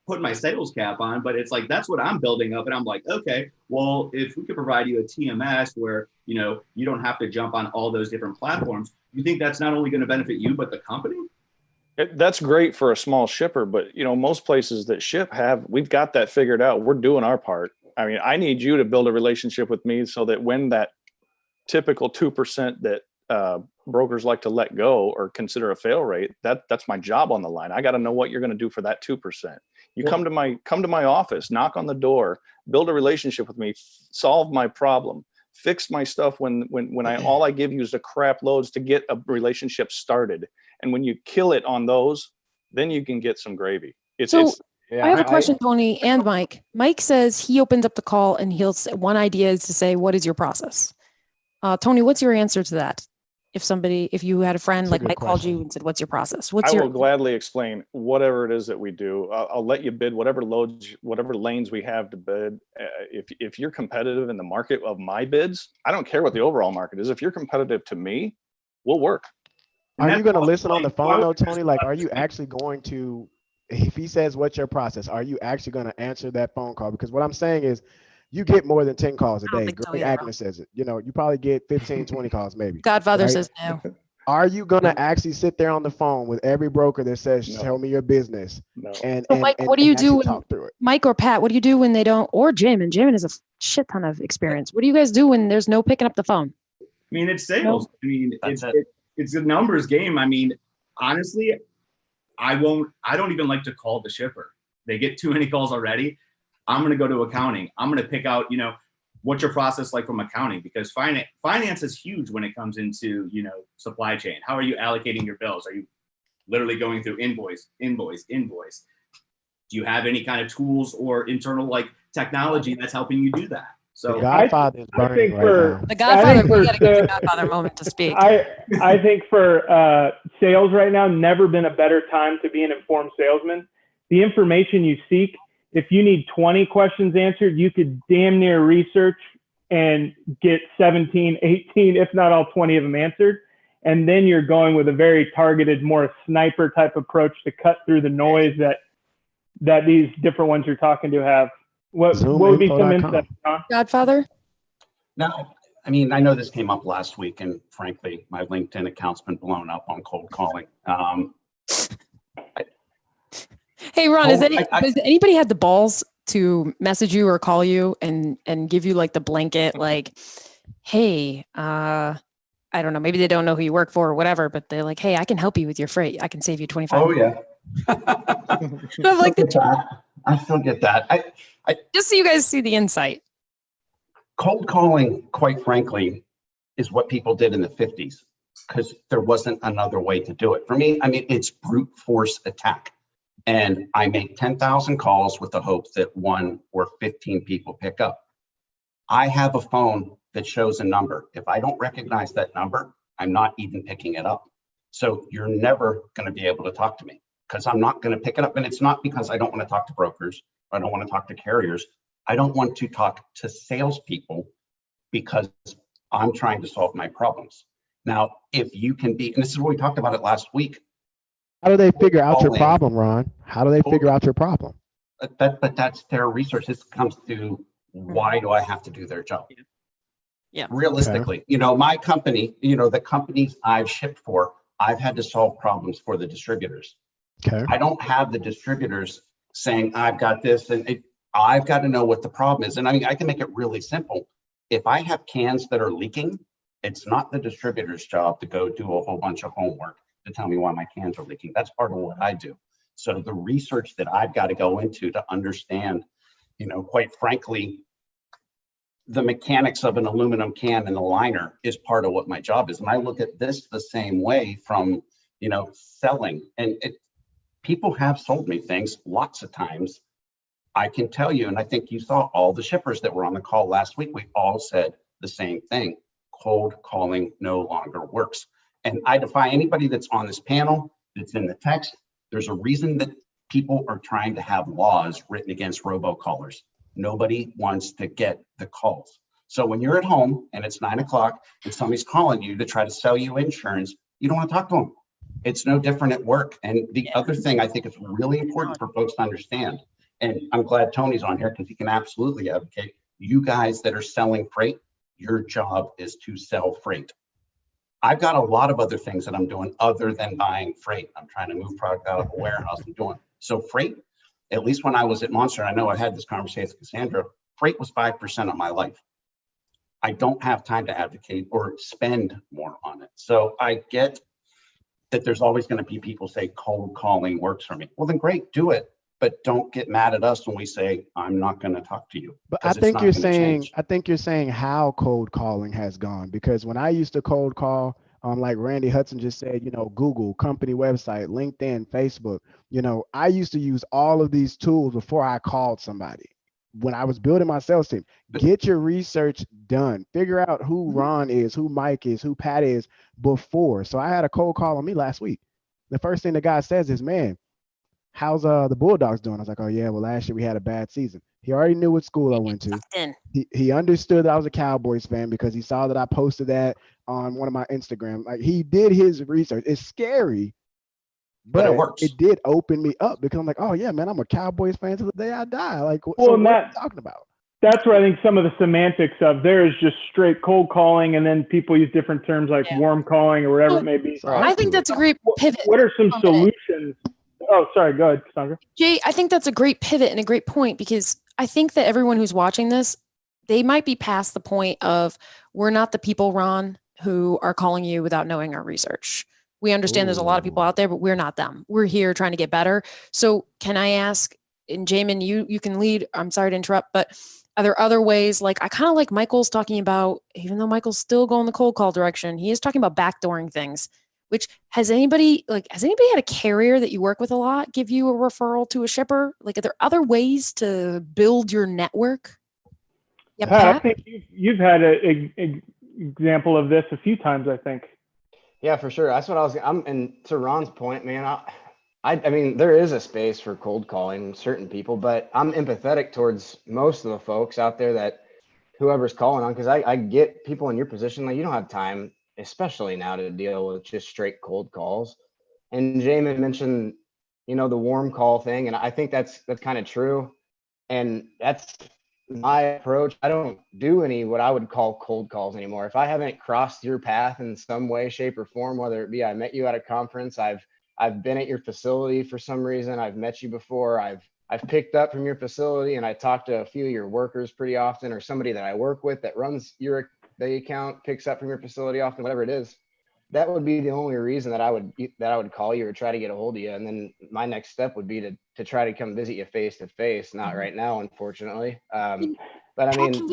putting my sales cap on, but it's like, that's what I'm building up. And I'm like, okay, well, if we could provide you a TMS where, you know, you don't have to jump on all those different platforms, you think that's not only going to benefit you, but the company? That's great for a small shipper, but you know, most places that ship we've got that figured out. We're doing our part. I mean, I need you to build a relationship with me so that when that typical 2% that brokers like to let go or consider a fail rate, that's my job on the line. I got to know what you're going to do for that 2%. You come to my office, knock on the door, build a relationship with me, solve my problem, fix my stuff when all I give you is the crap loads to get a relationship started. And when you kill it on those, then you can get some gravy. I have a question, Tony and Mike. Mike says he opens up the call and he'll say, one idea is to say, what is your process? Tony, what's your answer to that? If you had a friend like Mike called you and said, what's your process? I will gladly explain whatever it is that we do. I'll let you bid whatever loads, whatever lanes we have to bid. If you're competitive in the market of my bids, I don't care what the overall market is. If you're competitive to me, we'll work. Are you going to listen on the phone though, Tony? Like, are you actually going to, if he says, what's your process? Are you actually going to answer that phone call? Because what I'm saying is you get more than 10 calls a day. Greg Agnes says it. You know, you probably get 15, 20 calls maybe. Godfather says no. Are you going to actually sit there on the phone with every broker that says, tell me your business? No. And, so Mike, what do you do talk through it? Mike or Pat, what do you do when they don't, or Jim, and Jim has a shit ton of experience. What do you guys do when there's no picking up the phone? I mean, it's sales. I mean, it's a numbers game. I mean, honestly, I don't even like to call the shipper. They get too many calls already. I'm going to go to accounting. I'm going to pick out, you know, what's your process like from accounting? Because finance is huge when it comes into, you know, supply chain. How are you allocating your bills? Are you literally going through invoice? Do you have any kind of tools or internal like technology that's helping you do that? So the Godfather is burning right now. The Godfather, we got to give the Godfather moment to speak. I think for sales right now, never been a better time to be an informed salesman. The information you seek, if you need 20 questions answered, you could damn near research and get 17, 18, if not all 20 of them answered. And then you're going with a very targeted, more sniper type approach to cut through the noise that these different ones you're talking to have. What would be some insight, John? Godfather? No, I mean, I know this came up last week, and frankly, my LinkedIn account's been blown up on cold calling. Hey, Ron, has anybody had the balls to message you or call you and give you like the blanket, like, hey, I don't know, maybe they don't know who you work for or whatever, but they're like, hey, I can help you with your freight. I can save you 25. Oh, yeah. I'm like, I still get that. I just so you guys see the insight. Cold calling, quite frankly, is what people did in the 50s because there wasn't another way to do it. For me, I mean, it's brute force attack. And I make 10,000 calls with the hope that 1 or 15 people pick up. I have a phone that shows a number. If I don't recognize that number, I'm not even picking it up. So you're never going to be able to talk to me because I'm not going to pick it up. And it's not because I don't want to talk to brokers. I don't want to talk to carriers. I don't want to talk to salespeople because I'm trying to solve my problems. Now, if you can be, and this is what we talked about it last week. How do they figure out your problem, Ron? How do they figure out your problem? But that's their research. This comes to why do I have to do their job? Yeah. Realistically, you know, my company, you know, the companies I've shipped for, I've had to solve problems for the distributors. Okay. I don't have the distributors saying, I've got this, and I've got to know what the problem is. And I mean, I can make it really simple. If I have cans that are leaking, it's not the distributor's job to go do a whole bunch of homework to tell me why my cans are leaking. That's part of what I do. So the research that I've got to go into to understand, you know, quite frankly, the mechanics of an aluminum can and the liner is part of what my job is. And I look at this the same way from, you know, selling. And people have sold me things lots of times. I can tell you, and I think you saw all the shippers that were on the call last week, we all said the same thing. Cold calling no longer works. And I defy anybody that's on this panel, that's in the text. There's a reason that people are trying to have laws written against robocallers. Nobody wants to get the calls. So when you're at home and it's 9 o'clock and somebody's calling you to try to sell you insurance, you don't want to talk to them. It's no different at work. And the other thing I think is really important for folks to understand, and I'm glad Tony's on here because he can absolutely advocate. You guys that are selling freight, your job is to sell freight. I've got a lot of other things that I'm doing other than buying freight. I'm trying to move product out of a warehouse and doing. So freight, at least when I was at Monster, I know I had this conversation with Cassandra, freight was 5% of my life. I don't have time to advocate or spend more on it. So I get that there's always going to be people say cold calling works for me. Well, then great, do it. But don't get mad at us when we say, I'm not going to talk to you. But I think you're saying how cold calling has gone, because when I used to cold call, like Randy Hudson just said, Google, company website, LinkedIn, Facebook, I used to use all of these tools before I called somebody. When I was building my sales team, get your research done, figure out who Ron is, who Mike is, who Pat is before. So I had a cold call on me last week. The first thing the guy says is, man, how's the Bulldogs doing? I was like, oh yeah, well last year we had a bad season. He already knew what school I went to. He understood that I was a Cowboys fan because he saw that I posted that on one of my Instagram. Like, he did his research. It's scary, but it works. It did open me up because I'm like, oh yeah, man, I'm a Cowboys fan till the day I die. Like, well, so what are you talking about? That's where I think some of the semantics of there is just straight cold calling, and then people use different terms like warm calling or whatever it may be. I think that's a great pivot. What are some solutions? Oh, sorry. Go ahead, Cassandra. Jay, I think that's a great pivot and a great point, because I think that everyone who's watching this, they might be past the point of, we're not the people, Ron, who are calling you without knowing our research. We understand there's a lot of people out there, but we're not them. We're here trying to get better. So can I ask, and Jamin, you can lead, I'm sorry to interrupt, but are there other ways? Like, I kind of like Michael's talking about, even though Michael's still going the cold call direction, he is talking about backdooring things. Which, has anybody had a carrier that you work with a lot give you a referral to a shipper? Like, are there other ways to build your network? Yeah, Pat, I think you've had an example of this a few times, I think. Yeah, for sure. That's what and to Ron's point, man, I mean, there is a space for cold calling certain people, but I'm empathetic towards most of the folks out there that whoever's calling on, because I get people in your position, like, you don't have time, especially now, to deal with just straight cold calls. And Jamin mentioned, the warm call thing. And I think that's kind of true. And that's my approach. I don't do any, what I would call cold calls anymore. If I haven't crossed your path in some way, shape or form, whether it be I met you at a conference, I've been at your facility for some reason, I've met you before, I've picked up from your facility, and I talk to a few of your workers pretty often, or somebody that I work with that runs the account picks up from your facility often, whatever it is, that would be the only reason that I would call you or try to get a hold of you. And then my next step would be to try to come visit you face to face. Not right now, unfortunately. But I mean,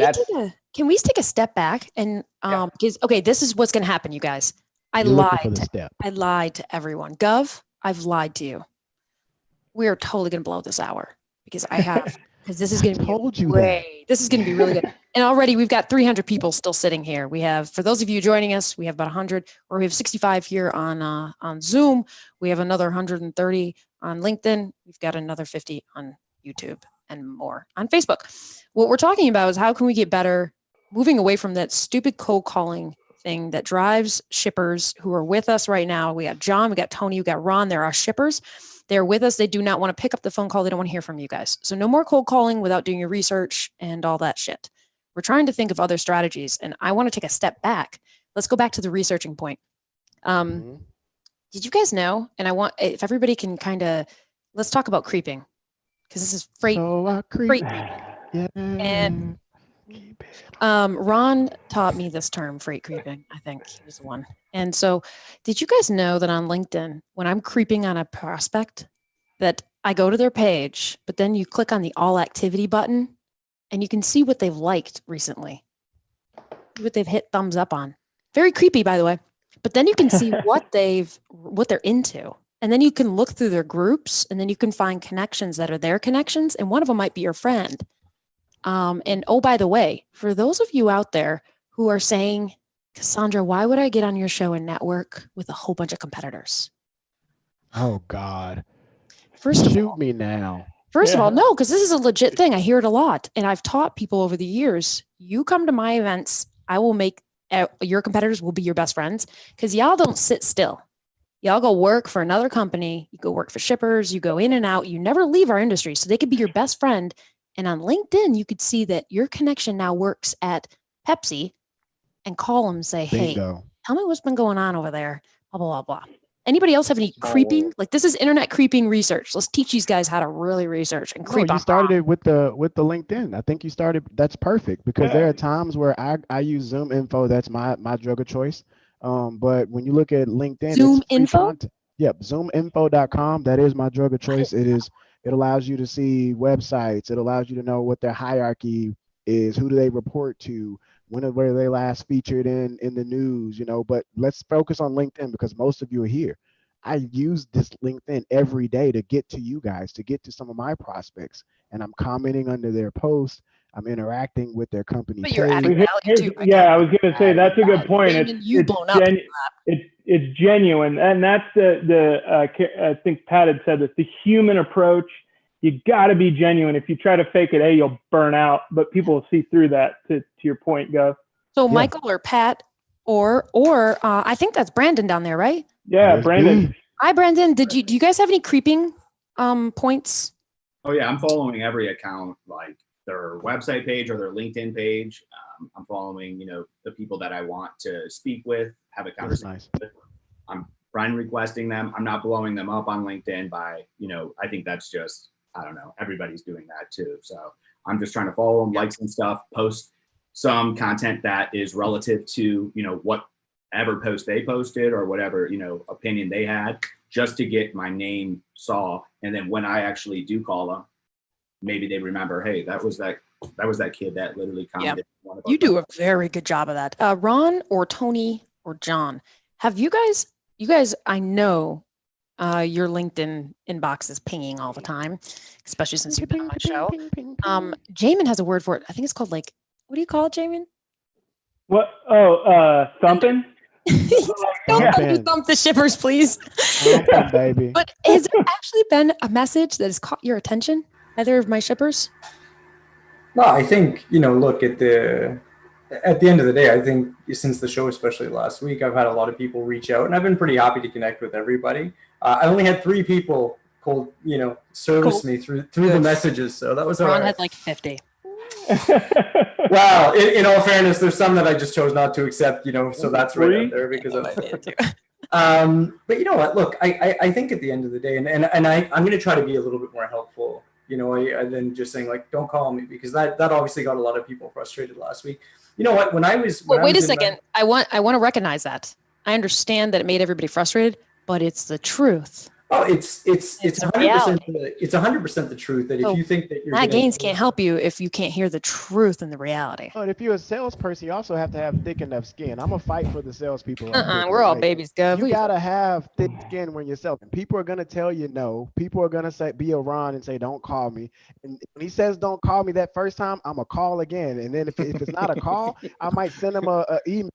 can we take a step back and because this is what's going to happen, you guys. I lied to everyone. Gov, I've lied to you. We are totally going to blow this hour because this is going to be this is going to be really good. And already we've got 300 people still sitting here. We have, for those of you joining us, we have about 100, or we have 65 here on Zoom. We have another 130 on LinkedIn. We've got another 50 on YouTube and more on Facebook. What we're talking about is how can we get better moving away from that stupid cold calling thing that drives shippers who are with us right now. We got John, we got Tony, we got Ron. There are shippers. They're with us. They do not want to pick up the phone call. They don't want to hear from you guys. So no more cold calling without doing your research and all that shit. We're trying to think of other strategies, and I want to take a step back. Let's go back to the researching point. Did you guys know? And I want, if everybody can let's talk about creeping, because this is freight creeping. Yeah. And Ron taught me this term, freight creeping. I think he was the one. And so, did you guys know that on LinkedIn, when I'm creeping on a prospect, that I go to their page, but then you click on the all activity button, and you can see what they've liked recently, what they've hit thumbs up on. Very creepy, by the way. But then you can see what they're into. And then you can look through their groups, and then you can find connections that are their connections. And one of them might be your friend. And oh, by the way, for those of you out there who are saying, Cassandra, why would I get on your show and network with a whole bunch of competitors? Oh, God. Shoot me now. First of all, no, because this is a legit thing. I hear it a lot. And I've taught people over the years, you come to my events, I will make your competitors will be your best friends, because y'all don't sit still. Y'all go work for another company. You go work for shippers. You go in and out. You never leave our industry. So they could be your best friend. And on LinkedIn, you could see that your connection now works at Pepsi and call them and say, hey, Bingo. tell me what's been going on over there. Blah, blah, blah, blah. Anybody else have any creeping? Like this is internet creeping research. Let's teach these guys how to really research and creep No, on. you started it with the LinkedIn. I think you started. That's perfect because there are times where I use Zoom Info. That's my drug of choice. But when you look at LinkedIn, Zoom it's free Info? content. Yep, zoominfo.com. That is my drug of choice. It allows you to see websites. It allows you to know what their hierarchy is. Who do they report to? When were they last featured in the news? But let's focus on LinkedIn because most of you are here. I use this LinkedIn every day to get to you guys, to get to some of my prospects, and I'm commenting under their posts. I'm interacting with their company. But you're page. adding value too. Yeah, I was going to say that's a good point. Damon, you've blown up. It's genuine, and that's I think Pat had said this. The human approach. You got to be genuine. If you try to fake it, you'll burn out. But people will see through that. To your point, Gus. So yeah. Michael or Pat or I think that's Brandon down there, right? Yeah, Brandon. Hi, Brandon. Do you guys have any creeping points? Oh yeah, I'm following every account, like their website page or their LinkedIn page. I'm following, the people that I want to speak with, have a conversation with. I'm friend requesting them. I'm not blowing them up on LinkedIn by, I think that's just, I don't know, everybody's doing that too. So I'm just trying to follow them, like some stuff, post some content that is relative to, whatever post they posted or whatever, opinion they had, just to get my name saw. And then when I actually do call them, maybe they remember, hey, that was that kid that literally commented. Yeah. You do a very good job of that. Ron or Tony or John, have you guys, I know your LinkedIn inbox is pinging all the time, especially since you've been on my show. Jamin has a word for it. I think it's called what do you call it, Jamin? What? Oh, thumping? Don't thump the shippers, please. Thumping, baby. But has there actually been a message that has caught your attention, either of my shippers? No, I think, look, at the end of the day, I think since the show, especially last week, I've had a lot of people reach out, and I've been pretty happy to connect with everybody. I only had 3 people service me through the messages, so that was all Ron right. had like 50. Wow, in all fairness, there's some that I just chose not to accept, so that's right up there because of but you know what? Look, I think at the end of the day, and I'm going to try to be a little bit more helpful, than just saying don't call me, because that obviously got a lot of people frustrated last week. You know what? Wait a second. I want to recognize that. I understand that it made everybody frustrated, but it's the truth. Oh, it's 100%. It's 100% the truth that if you think that you're MadGaines can't help you if you can't hear the truth and the reality. But if you're a salesperson, you also have to have thick enough skin. I'm a fight for the salespeople. We're all babies, go. You gotta have thick skin when you're selling. People are gonna tell you no. People are gonna be a Ron and say don't call me. And when he says don't call me that first time, I'm gonna call again. And then if it's not a call, I might send him a email.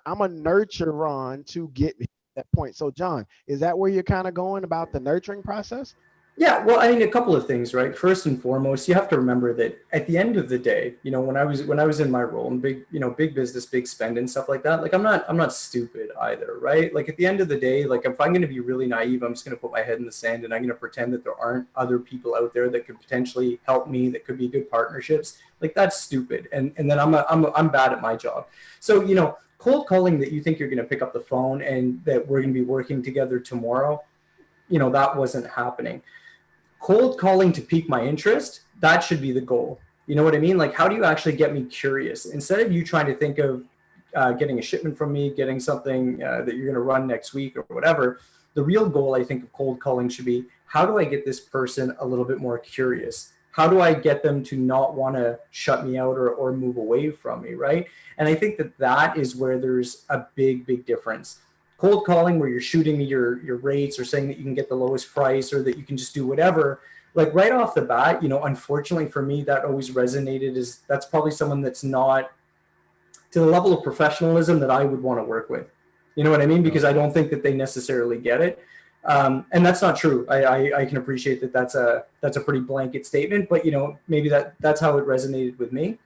I'm gonna nurture Ron to get me that point. So John, is that where you're kind of going about the nurturing process? Yeah, well, I mean, a couple of things, right? First and foremost, you have to remember that at the end of the day, when I was in my role in big business, big spend and stuff like that, I'm not stupid either, right? Like at the end of the day, if I'm going to be really naive, I'm just going to put my head in the sand and I'm going to pretend that there aren't other people out there that could potentially help me, that could be good partnerships. That's stupid. And then I'm bad at my job. So, cold calling that you think you're going to pick up the phone and that we're going to be working together tomorrow, that wasn't happening. Cold calling to pique my interest, that should be the goal. You know what I mean? How do you actually get me curious? Instead of you trying to think of getting a shipment from me, getting something that you're going to run next week or whatever, the real goal, I think, of cold calling should be, how do I get this person a little bit more curious? How do I get them to not want to shut me out or move away from me, right? And I think that is where there's a big difference. Cold calling, where you're shooting me your rates or saying that you can get the lowest price or that you can just do whatever, right off the bat, unfortunately for me, that always resonated as that's probably someone that's not to the level of professionalism that I would want to work with. You know what I mean? Because I don't think that they necessarily get it. And that's not true. I can appreciate that that's a pretty blanket statement, but maybe that's how it resonated with me.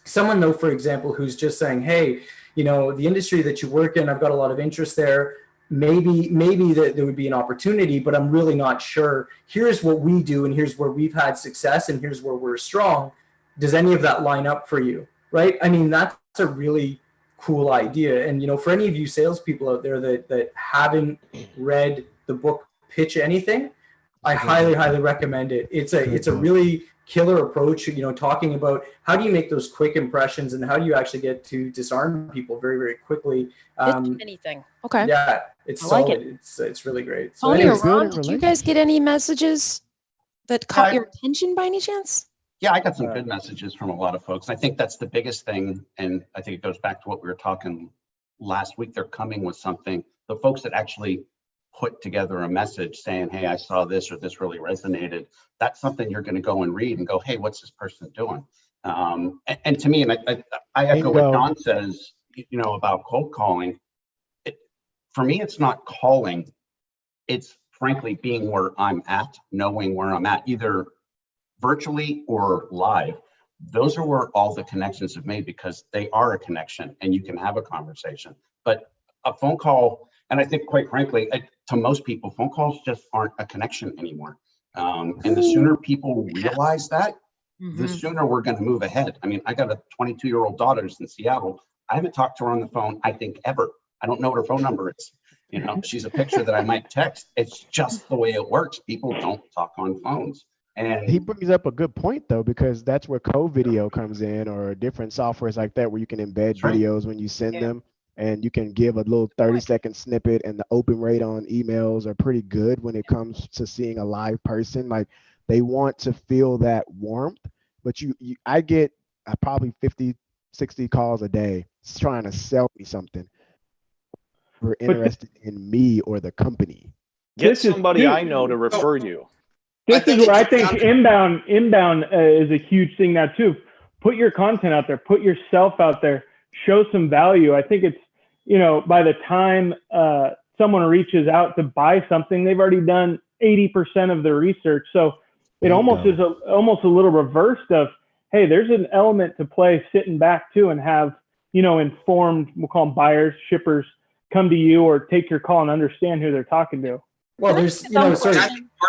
Someone though, for example, who's just saying, hey, the industry that you work in, I've got a lot of interest there. maybe that there would be an opportunity, but I'm really not sure. Here's what we do, and here's where we've had success, and here's where we're strong. Does any of that line up for you? Right? I mean, that's a really cool idea. And, you know, for any of you salespeople out there that haven't read the book Pitch Anything, I highly recommend it. It's a really killer approach, you know, talking about how do you make those quick impressions and how do you actually get to disarm people very, very quickly. Anything. Okay. Yeah, it's I like solid. it. It's really great. So Tony or anyways, Ron, did you guys get any messages that caught your attention by any chance? Yeah, I got some good messages from a lot of folks. I think that's the biggest thing. And I think it goes back to what we were talking last week. They're coming with something. The folks that actually put together a message saying, hey, I saw this or this really resonated. That's something you're going to go and read and go, hey, what's this person doing? And to me, and I echo what John says, you know, about cold calling. For me, it's not calling. It's frankly being where I'm at, knowing where I'm at, either virtually or live. Those are where all the connections have made, because they are a connection and you can have a conversation. But a phone call, and I think quite frankly, to most people, phone calls just aren't a connection anymore. And the sooner people realize that, the sooner we're going to move ahead. I mean, I got a 22-year-old daughter in Seattle. I haven't talked to her on the phone, I think, ever. I don't know what her phone number is. You know, she's a picture that I might text. It's just the way it works. People don't talk on phones. And he brings up a good point, though, because that's where co-video comes in, or different softwares like that where you can embed videos when you send them, and you can give a little 30-second snippet, and the open rate on emails are pretty good when it comes to seeing a live person. Like, they want to feel that warmth, but I get probably 50, 60 calls a day trying to sell me something. We're interested in me or the company. Get somebody I know to refer you. This is where I think inbound is a huge thing now too. Put your content out there, put yourself out there, show some value. I think it's, you know, by the time someone reaches out to buy something, they've already done 80% of their research. So it almost is almost a little reversed of, hey, there's an element to play sitting back too and have, you know, informed, we'll call them buyers, shippers, come to you or take your call and understand who they're talking to. Well, there's, you know, sorry,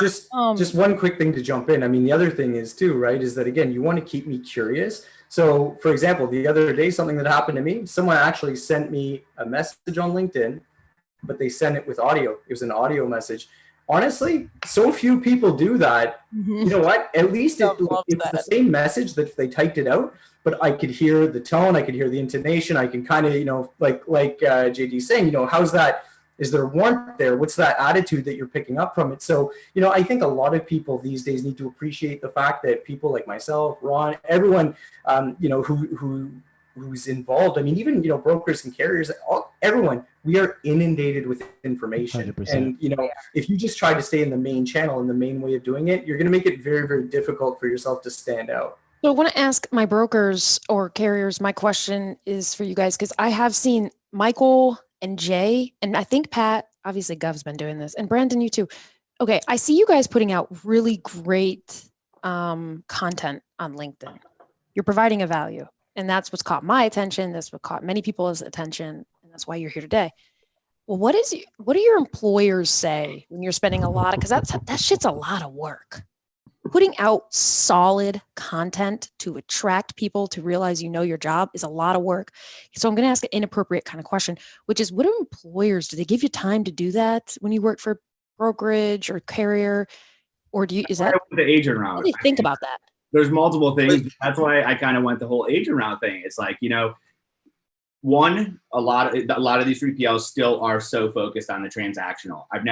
just one quick thing to jump in. I mean, the other thing is too, right, is that, again, you want to keep me curious. So, for example, the other day, something that happened to me, someone actually sent me a message on LinkedIn, but they sent it with audio. It was an audio message. Honestly, so few people do that. You know what? At least it's the same message that they typed it out, but I could hear the tone, I could hear the intonation. I can kind of, you know, like JD saying, you know, how's that? Is there warmth there? What's that attitude that you're picking up from it? So, you know, I think a lot of people these days need to appreciate the fact that people like myself, Ron, everyone, you know, who's involved. I mean, even, you know, brokers and carriers, everyone, we are inundated with information. 100%. And, you know, if you just try to stay in the main channel and the main way of doing it, you're going to make it very, very difficult for yourself to stand out. So I want to ask my brokers or carriers, my question is for you guys, because I have seen Michael and Jay, and I think Pat, obviously Gov's been doing this, and Brandon, you too. Okay, I see you guys putting out really great content on LinkedIn. You're providing a value, and that's what's caught my attention. That's what caught many people's attention, and that's why you're here today. Well, what do your employers say when you're spending a lot of, because that shit's a lot of work. Putting out solid content to attract people to realize you know your job is a lot of work. So I'm going to ask an inappropriate kind of question, which is, what do employers, do they give you time to do that when you work for brokerage or carrier? Or is that the agent route? What do you think about that? There's multiple things. That's why I kind of went the whole agent route thing. It's like, you know, one, a lot of these 3PLs still are so focused on the transactional. I've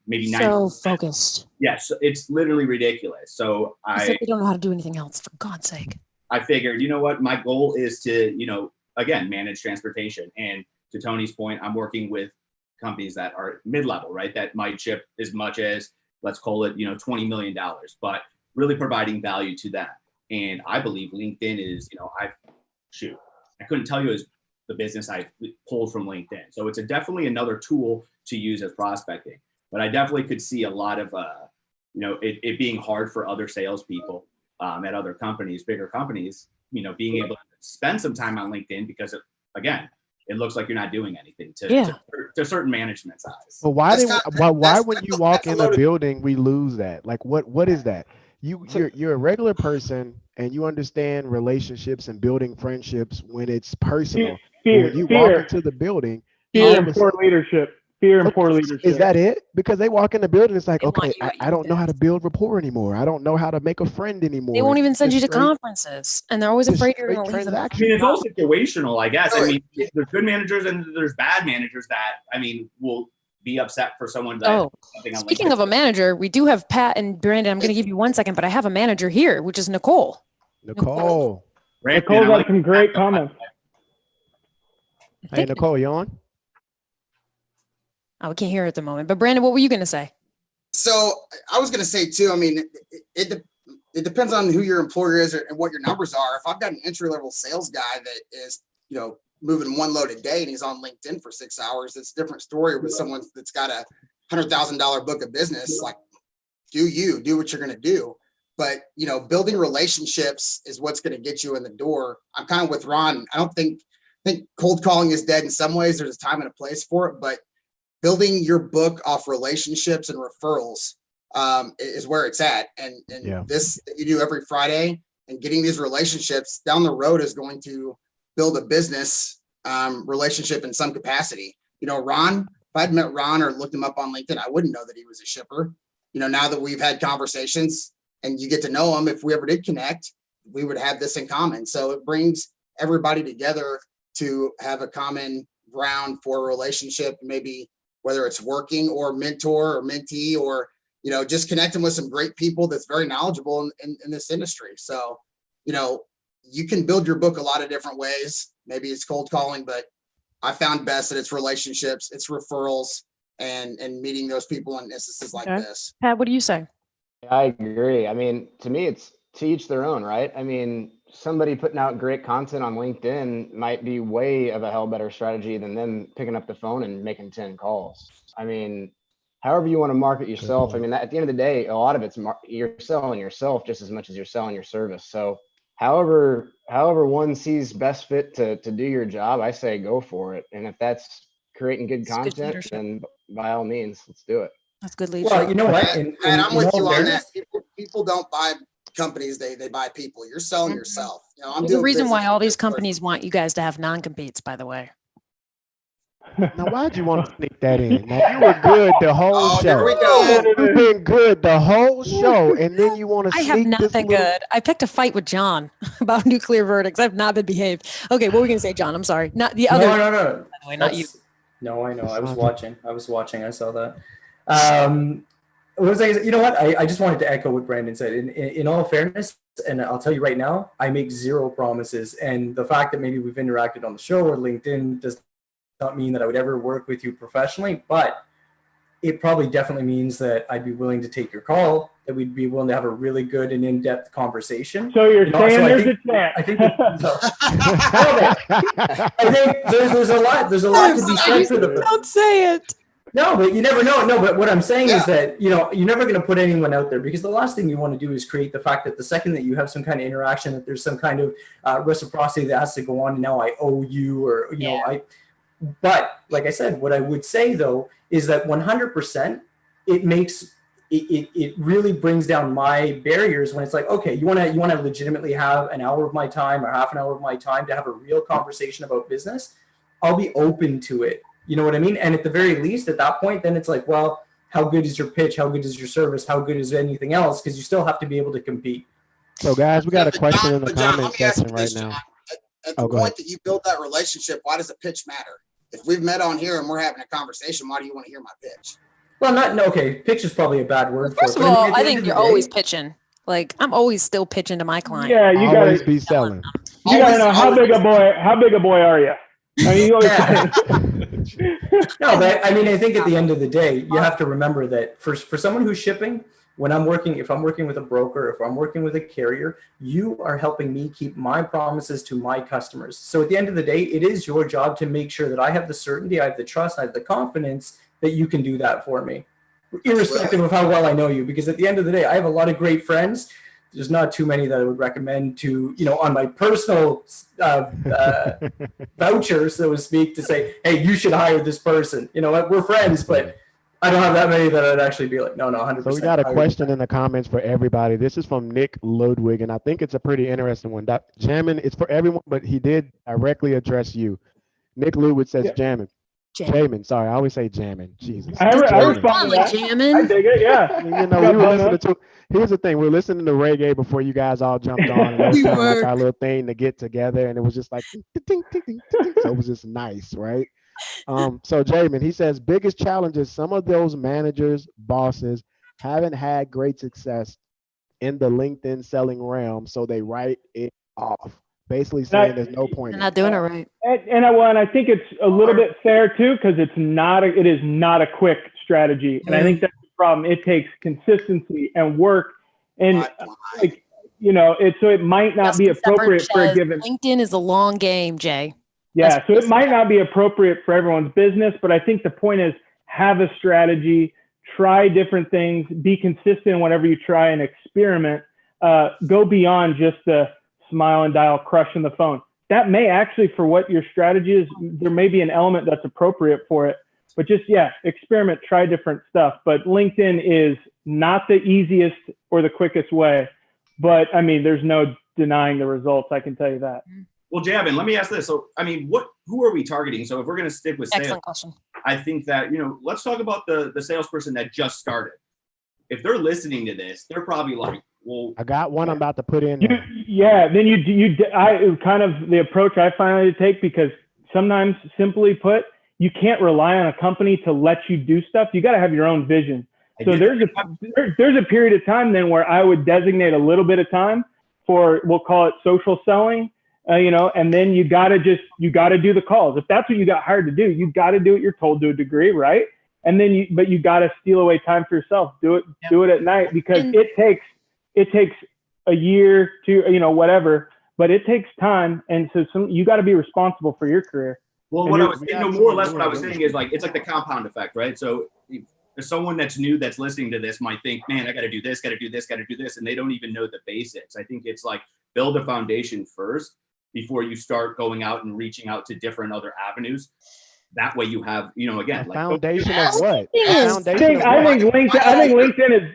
maybe so focused. Yes, it's literally ridiculous. So they don't know how to do anything else, for God's sake. I figured, you know what, my goal is to, you know, again, manage transportation. And to Tony's point, I'm working with companies that are mid-level, right? That might ship as much as, let's call it, you know, $20 million, but really providing value to them. And I believe LinkedIn is, you know, I couldn't tell you as the business I pulled from LinkedIn. So it's definitely another tool to use as prospecting. But I definitely could see a lot of, you know, it being hard for other salespeople at other companies, bigger companies, you know, being able to spend some time on LinkedIn because, again, it looks like you're not doing anything to, Yeah. to certain management size. But why That's when you a walk in a loaded- building we lose that? Like what is that? You're a regular person and you understand relationships and building friendships when it's personal. But when you walk into the building, Fear and poor leadership. Fear and poor leadership. Is that it? Because they walk in the building, it's like, They want okay, you at I your don't know how to build rapport anymore. I don't know how to make a friend anymore. They won't even send you to Just straight- conferences, and they're always just afraid you're straight going to leave them. I transaction. mean, it's all situational, I guess. I mean, there's good managers and there's bad managers that, I mean, will be upset for someone that. Oh, something on speaking LinkedIn. of a manager, we do have Pat and Brandon. I'm going to give you 1 second, but I have a manager here, which is Nicole. Nicole. Brandon, Nicole's I got like some great comments. Hey, Nicole, you on? Oh, we can't hear her at the moment. But Brandon, what were you going to say? So I was going to say too, I mean, it depends on who your employer is and what your numbers are. If I've got an entry level sales guy that is, you know, moving one load a day and he's on LinkedIn for 6 hours, it's a different story with someone that's got a $100,000 book of business. Like, do what you're going to do. But, you know, building relationships is what's going to get you in the door. I'm kind of with Ron. I think cold calling is dead in some ways. There's a time and a place for it, but building your book off relationships and referrals is where it's at. And this that you do every Friday and getting these relationships down the road is going to build a business relationship in some capacity. You know, Ron, if I'd met Ron or looked him up on LinkedIn, I wouldn't know that he was a shipper. You know, now that we've had conversations and you get to know him, if we ever did connect, we would have this in common. So it brings everybody together to have a common ground for a relationship, maybe whether it's working or mentor or mentee, or, you know, just connecting with some great people that's very knowledgeable in this industry. So, you know, you can build your book a lot of different ways. Maybe it's cold calling, but I found best that it's relationships, it's referrals, and meeting those people in instances like this. Pat, what do you say? I agree. I mean, to me, it's to each their own, right? I mean, somebody putting out great content on LinkedIn might be way of a hell better strategy than them picking up the phone and making 10 calls. I mean, however you want to market yourself. I mean, at the end of the day, a lot of it's you're selling yourself just as much as you're selling your service. So however one sees best fit to do your job, I say go for it. And if that's creating good content, then by all means, let's do it. That's good leadership. Well, you know what? And I'm with you on that. People don't buy companies, they buy people. You're selling yourself. You know, There's a reason why all these companies want you guys to have non-competes, by the way. Now, why'd you want to sneak that in? Now, you were good the whole show. There we go. You've been good the whole show, and then you want to I sneak have not this been little- good. I picked a fight with John about nuclear verdicts. I've not been behaved. Okay, what were we going to say, John? I'm sorry. Not the other. No. By the way, not you. No, I know. I was watching. I saw that. What was I? You know what? I just wanted to echo what Brandon said. In all fairness, and I'll tell you right now, I make zero promises. And the fact that maybe we've interacted on the show or LinkedIn does not mean that I would ever work with you professionally, but it probably definitely means that I'd be willing to take your call, that we'd be willing to have a really good and in-depth conversation. So you're saying so there's a chance. I think there's a lot to be said for the. Don't say it. No, but you never know. No, but what I'm saying is that, you know, you're never going to put anyone out there, because the last thing you want to do is create the fact that the second that you have some kind of interaction, that there's some kind of reciprocity that has to go on, and now I owe you, or, you know, but like I said, what I would say though, is that 100%, it really brings down my barriers when it's like, okay, you want to legitimately have an hour of my time or half an hour of my time to have a real conversation about business. I'll be open to it. You know what I mean? And at the very least, at that point, then it's like, well, how good is your pitch? How good is your service? How good is anything else? Because you still have to be able to compete. So, guys, we got a question in the John, comment let me ask section you right this, now. John. At the point that you build that relationship, why does a pitch matter? If we've met on here and we're having a conversation, why do you want to hear my pitch? Well, okay. Pitch is probably a bad word for it. First of all, I think you're always pitching. Like, I'm always still pitching to my client. Yeah, you Always gotta be selling. You gotta know how big a boy are you? I mean, you always No, but I mean, I think at the end of the day, you have to remember that for someone who's shipping, if I'm working with a broker, if I'm working with a carrier, you are helping me keep my promises to my customers. So at the end of the day, it is your job to make sure that I have the certainty, I have the trust, I have the confidence that you can do that for me, irrespective of how well I know you. Because at the end of the day, I have a lot of great friends there's not too many that I would recommend to, on my personal voucher, so to speak, to say, hey, you should hire this person. We're friends, but I don't have that many that I'd actually be like, no, 100%. So we got a question in the comments for everybody. This is from Nick Ludwig, and I think it's a pretty interesting one. Jamin, it's for everyone, but he did directly address you. Nick Ludwig says, Jamin, sorry, I always say Jamin. Jesus. I respond to that. Jamin. I dig it, yeah. We were listening to, here's the thing, we were listening to reggae before you guys all jumped on. And it was kind of like our little thing to get together, and it was just like, ding, ding, ding, ding. So it was just nice, right? So Jamin, he says, biggest challenges, some of those managers, bosses haven't had great success in the LinkedIn selling realm, so they write it off. Basically saying there's no point. They're not doing it right. And I think it's a little bit fair too, because it is not a quick strategy. And I think that's the problem. It takes consistency and work. And so it might not be appropriate for a given. LinkedIn is a long game, Jay. Yeah, so it might not be appropriate for everyone's business, but I think the point is have a strategy, try different things, be consistent whenever you try and experiment. Go beyond just the smile and dial crushing the phone. That may actually, for what your strategy is, there may be an element that's appropriate for it. But just, experiment, try different stuff. But LinkedIn is not the easiest or the quickest way. But, I mean, there's no denying the results. I can tell you that. Well, Javin, let me ask this. So, I mean, who are we targeting? So if we're going to stick with sales, excellent question. I think that, let's talk about the salesperson that just started. If they're listening to this, they're probably like, well, I got one I'm about to put in. Then kind of the approach I finally take, because sometimes, simply put, you can't rely on a company to let you do stuff. You got to have your own vision. So there's a period of time then where I would designate a little bit of time for, we'll call it social selling, and then you got to do the calls. If that's what you got hired to do, you got to do what you're told to a degree, right? And then you got to steal away time for yourself. Do it at night, because it takes a year to, whatever, but it takes time. And so you got to be responsible for your career. Well, what I was saying, more or less what I was saying is like, it's like the compound effect, right? So if someone that's new that's listening to this might think, man, I got to do this, got to do this, got to do this. And they don't even know the basics. I think it's like build a foundation first before you start going out and reaching out to different other avenues. That way you have, again, like foundation of what? I think LinkedIn is,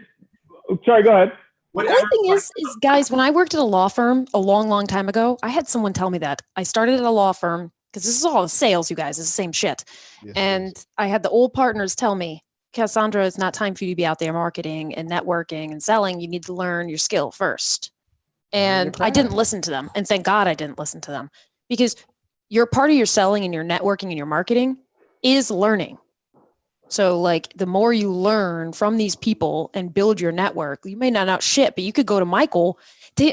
sorry, go ahead. The only thing is, guys, when I worked at a law firm a long, long time ago, I had someone tell me that. I started at a law firm, because this is all sales, you guys, it's the same shit. Yes, and I had the old partners tell me, Cassandra, it's not time for you to be out there marketing and networking and selling. You need to learn your skill first. And I didn't listen to them. And thank God I didn't listen to them, because your part of your selling and your networking and your marketing is learning. So like the more you learn from these people and build your network, you may not know shit, but you could go to Michael.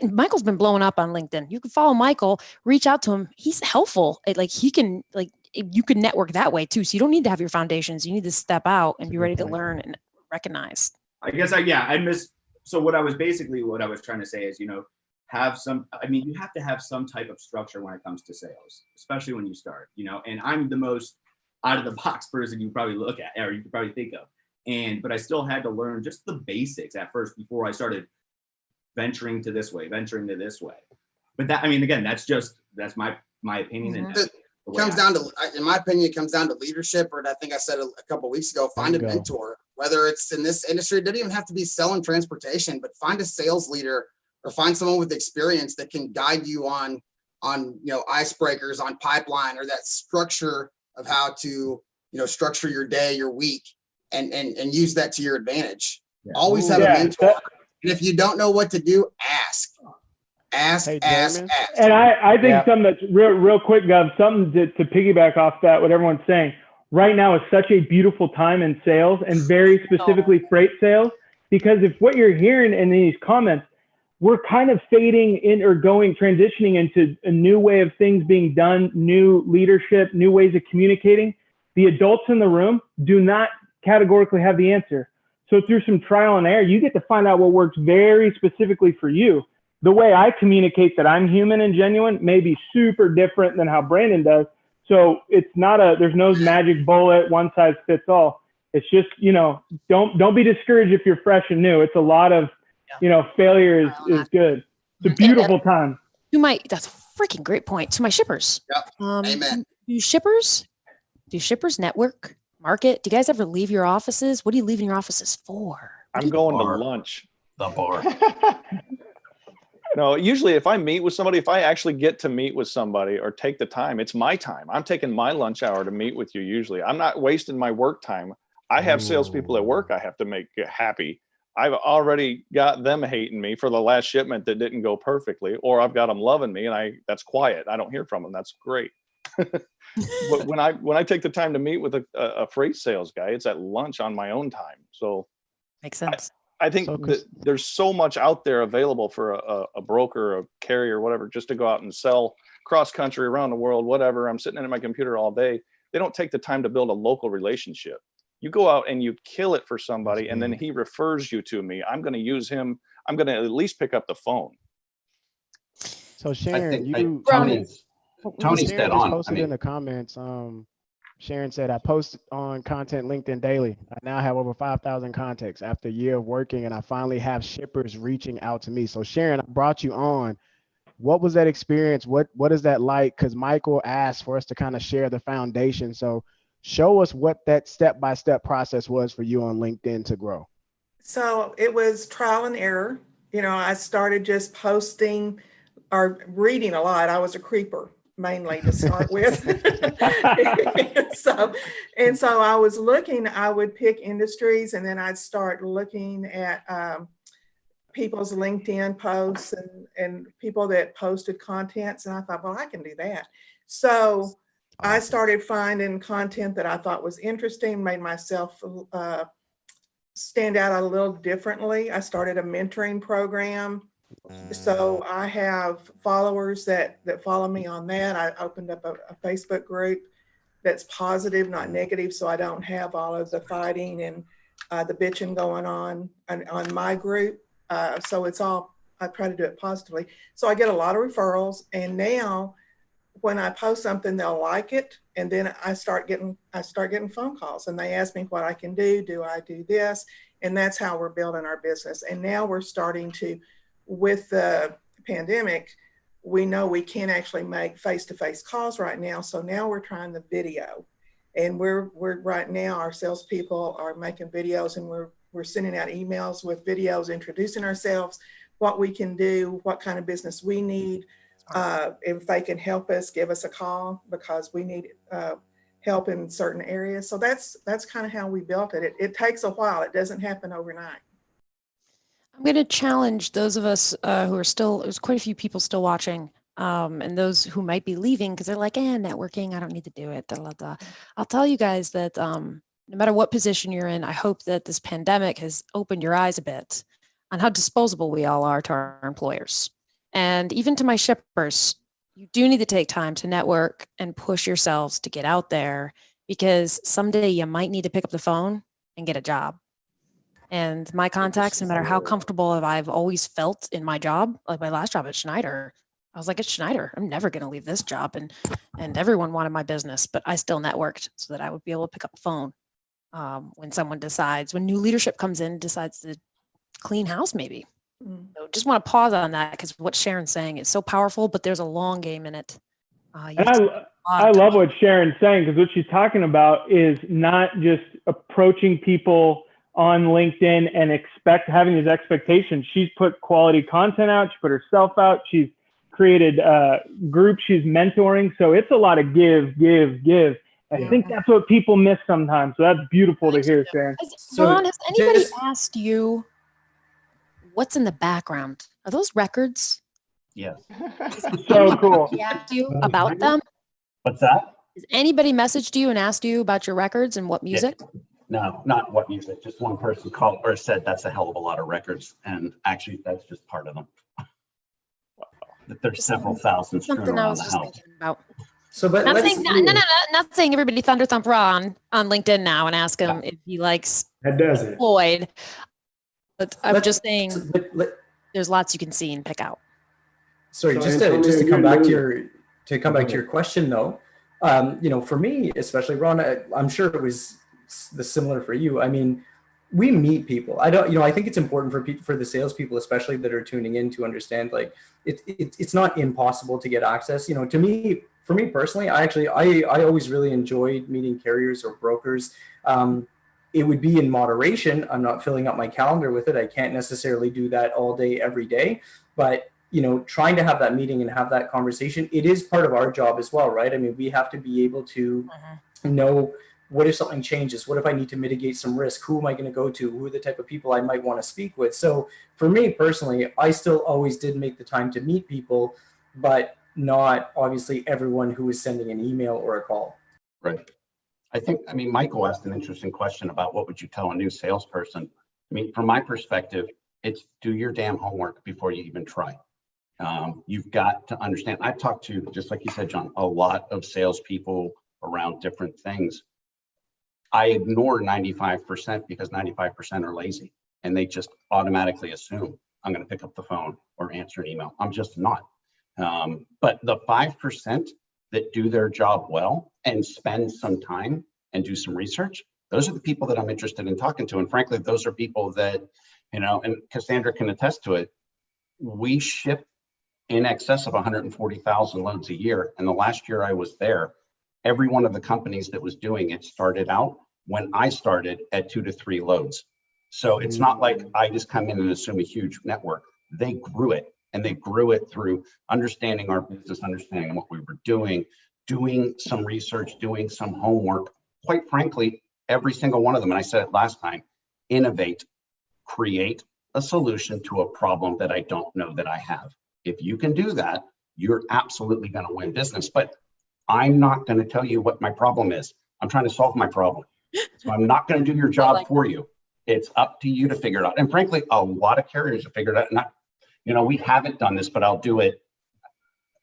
Michael's been blowing up on LinkedIn. You can follow Michael, reach out to him. He's helpful. You can network that way too. So you don't need to have your foundations. You need to step out and be ready to learn and recognize. I guess I missed. So what I was trying to say is, you have to have some type of structure when it comes to sales, especially when you start, and I'm the most out of the box person you probably look at, or you could probably think of. But I still had to learn just the basics at first before I started venturing to this way. But that, again, that's my opinion. And it comes down to, in my opinion, it comes down to leadership, or I think I said a couple of weeks ago, find a mentor, whether it's in this industry. It doesn't even have to be selling transportation, but find a sales leader or find someone with experience that can guide you on icebreakers, on pipeline, or that structure of how to, structure your day, your week, and use that to your advantage. Yeah. Always have a mentor. And if you don't know what to do, ask. Ask. And I think something that's real quick, Gov, something to piggyback off that, what everyone's saying. Right now is such a beautiful time in sales, and very specifically freight sales, because if what you're hearing in these comments, we're kind of fading in or transitioning into a new way of things being done, new leadership, new ways of communicating. The adults in the room do not categorically have the answer. So through some trial and error, you get to find out what works very specifically for you. The way I communicate that I'm human and genuine may be super different than how Brandon does. So it's not there's no magic bullet, one size fits all. It's just, don't be discouraged if you're fresh and new. It's a lot of failure is good. It's a beautiful time. That's a freaking great point. To my shippers. Yep. Amen. Do shippers network, market? Do you guys ever leave your offices? What are you leaving your offices for? I'm going to lunch. The bar. No, usually if I meet with somebody, if I actually get to meet with somebody or take the time, it's my time. I'm taking my lunch hour to meet with you usually. I'm not wasting my work time. I have salespeople at work I have to make happy. I've already got them hating me for the last shipment that didn't go perfectly, or I've got them loving me and that's quiet. I don't hear from them. That's great. But when I take the time to meet with a freight sales guy, it's at lunch on my own time. So makes sense. I think that there's so much out there available for a broker, a carrier, whatever, just to go out and sell cross country, around the world, whatever. I'm sitting at my computer all day. They don't take the time to build a local relationship. You go out and you kill it for somebody, and then he refers you to me. I'm going to use him. I'm going to at least pick up the phone. So Sharon, Tony's Sharon dead just on. posted in the comments. Sharon said, I post on content LinkedIn daily. I now have over 5,000 contacts after a year of working, and I finally have shippers reaching out to me. So Sharon, I brought you on. What was that experience? What is that like? Because Michael asked for us to kind of share the foundation. So show us what that step-by-step process was for you on LinkedIn to grow. So it was trial and error. I started just posting or reading a lot. I was a creeper mainly to start with. and so I was looking, I would pick industries, and then I'd start looking at people's LinkedIn posts and people that posted contents. And I thought, well, I can do that. So I started finding content that I thought was interesting, made myself stand out a little differently. I started a mentoring program. So I have followers that follow me on that. I opened up a Facebook group that's positive, not negative, so I don't have all of the fighting and the bitching going on my group. So it's all, I try to do it positively. So I get a lot of referrals, and now when I post something, they'll like it, and then I start getting phone calls, and they ask me what I can do. Do I do this? And that's how we're building our business. And now we're starting to, with the pandemic, we know we can't actually make face-to-face calls right now. So now we're trying the video, and we're right now, our salespeople are making videos, and we're sending out emails with videos introducing ourselves, what we can do, what kind of business we need. If they can help us, give us a call, because we need help in certain areas. So that's kind of how we built it. It takes a while. It doesn't happen overnight. I'm going to challenge those of us who are still, there's quite a few people still watching, and those who might be leaving because they're like, networking, I don't need to do it. I'll tell you guys that no matter what position you're in, I hope that this pandemic has opened your eyes a bit on how disposable we all are to our employers. And even to my shippers, you do need to take time to network and push yourselves to get out there, because someday you might need to pick up the phone and get a job. And my contacts, no matter how comfortable I've always felt in my job, like my last job at Schneider, I was like, at Schneider, I'm never going to leave this job. And everyone wanted my business, but I still networked so that I would be able to pick up the phone when new leadership comes in, decides to clean house maybe. So just want to pause on that, because what Sharon's saying is so powerful, but there's a long game in it. And I love what Sharon's saying, because what she's talking about is not just approaching people on LinkedIn and having these expectations. She's put quality content out. She put herself out. She's created groups she's mentoring. So it's a lot of give. I think that's what people miss sometimes. So that's beautiful to hear, Sharon. Ron, has anybody asked you what's in the background? Are those records? Yes. So cool. Asked you about them? What's that? Has anybody messaged you and asked you about your records and what music? Yeah. No, not what music. Just one person called or said that's a hell of a lot of records, and actually that's just part of them. That there's several thousand strewn around the house. About. So, but not saying everybody Thunder Thump Ron on LinkedIn now and ask him if he likes Floyd. But I'm just saying there's lots you can see and pick out. Sorry, just to come back to your question though, for me, especially Ron, I'm sure it was similar for you. I mean, we meet people. I don't, I think it's important for people, for the salespeople, especially that are tuning in, to understand like it's not impossible to get access. To me, for me personally, I always really enjoyed meeting carriers or brokers. It would be in moderation. I'm not filling up my calendar with it. I can't necessarily do that all day, every day, but trying to have that meeting and have that conversation, it is part of our job as well, right? I mean, we have to be able to know, what if something changes? What if I need to mitigate some risk? Who am I going to go to? Who are the type of people I might want to speak with? So for me personally, I still always did make the time to meet people, but not obviously everyone who is sending an email or a call. Right. I mean, Michael asked an interesting question about what would you tell a new salesperson? I mean, from my perspective, it's do your damn homework before you even try. You've got to understand. I've talked to, just like you said, John, a lot of salespeople around different things. I ignore 95% because 95% are lazy and they just automatically assume I'm going to pick up the phone or answer an email. I'm just not. But the 5% that do their job well and spend some time and do some research, those are the people that I'm interested in talking to. And frankly, those are people that, and Cassandra can attest to it, we ship in excess of 140,000 loads a year. And the last year I was there, every one of the companies that was doing it started out when I started at 2 to 3 loads. So it's not like I just come in and assume a huge network. They grew it, and they grew it through understanding our business, understanding what we were doing some research, doing some homework. Quite frankly, every single one of them, and I said it last time, innovate, create a solution to a problem that I don't know that I have. If you can do that, you're absolutely going to win business. But I'm not going to tell you what my problem is. I'm trying to solve my problem. So I'm not going to do your job for you. It's up to you to figure it out. And frankly, a lot of carriers have figured it out. And we haven't done this, but I'll do it.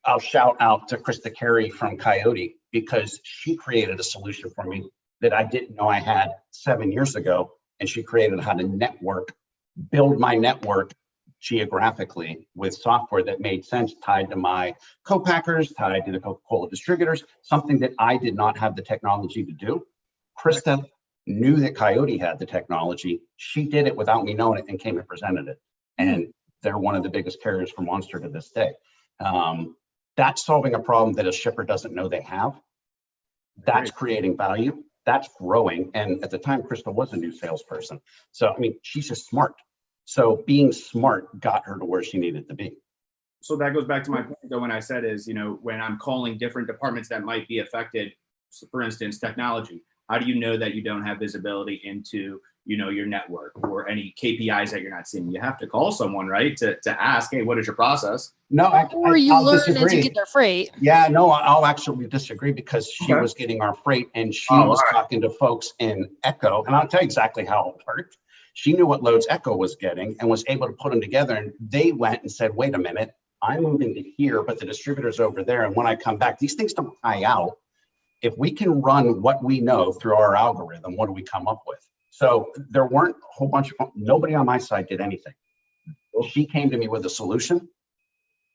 I'll shout out to Krista Carey from Coyote, because she created a solution for me that I didn't know I had 7 years ago. And she created how to build my network geographically with software that made sense, tied to my co-packers, tied to the Coca-Cola distributors, something that I did not have the technology to do. Krista knew that Coyote had the technology. She did it without me knowing it and came and presented it. And they're one of the biggest carriers for Monster to this day. That's solving a problem that a shipper doesn't know they have. That's creating value. That's growing. And at the time, Krista was a new salesperson. So, I mean, she's just smart. So being smart got her to where she needed to be. So that goes back to my point, though, when I said is, when I'm calling different departments that might be affected, so for instance, technology, how do you know that you don't have visibility into, your network or any KPIs that you're not seeing? You have to call someone, right, to ask, hey, what is your process? No, I'll learn disagree. As you get their freight. Yeah, no, I'll actually disagree, because she was getting our freight and she was talking to folks in Echo. And I'll tell you exactly how it worked. She knew what loads Echo was getting and was able to put them together. And they went and said, wait a minute, I'm moving to here, but the distributor's over there. And when I come back, these things don't tie out. If we can run what we know through our algorithm, what do we come up with? So there weren't a whole bunch of, nobody on my side did anything. She came to me with a solution,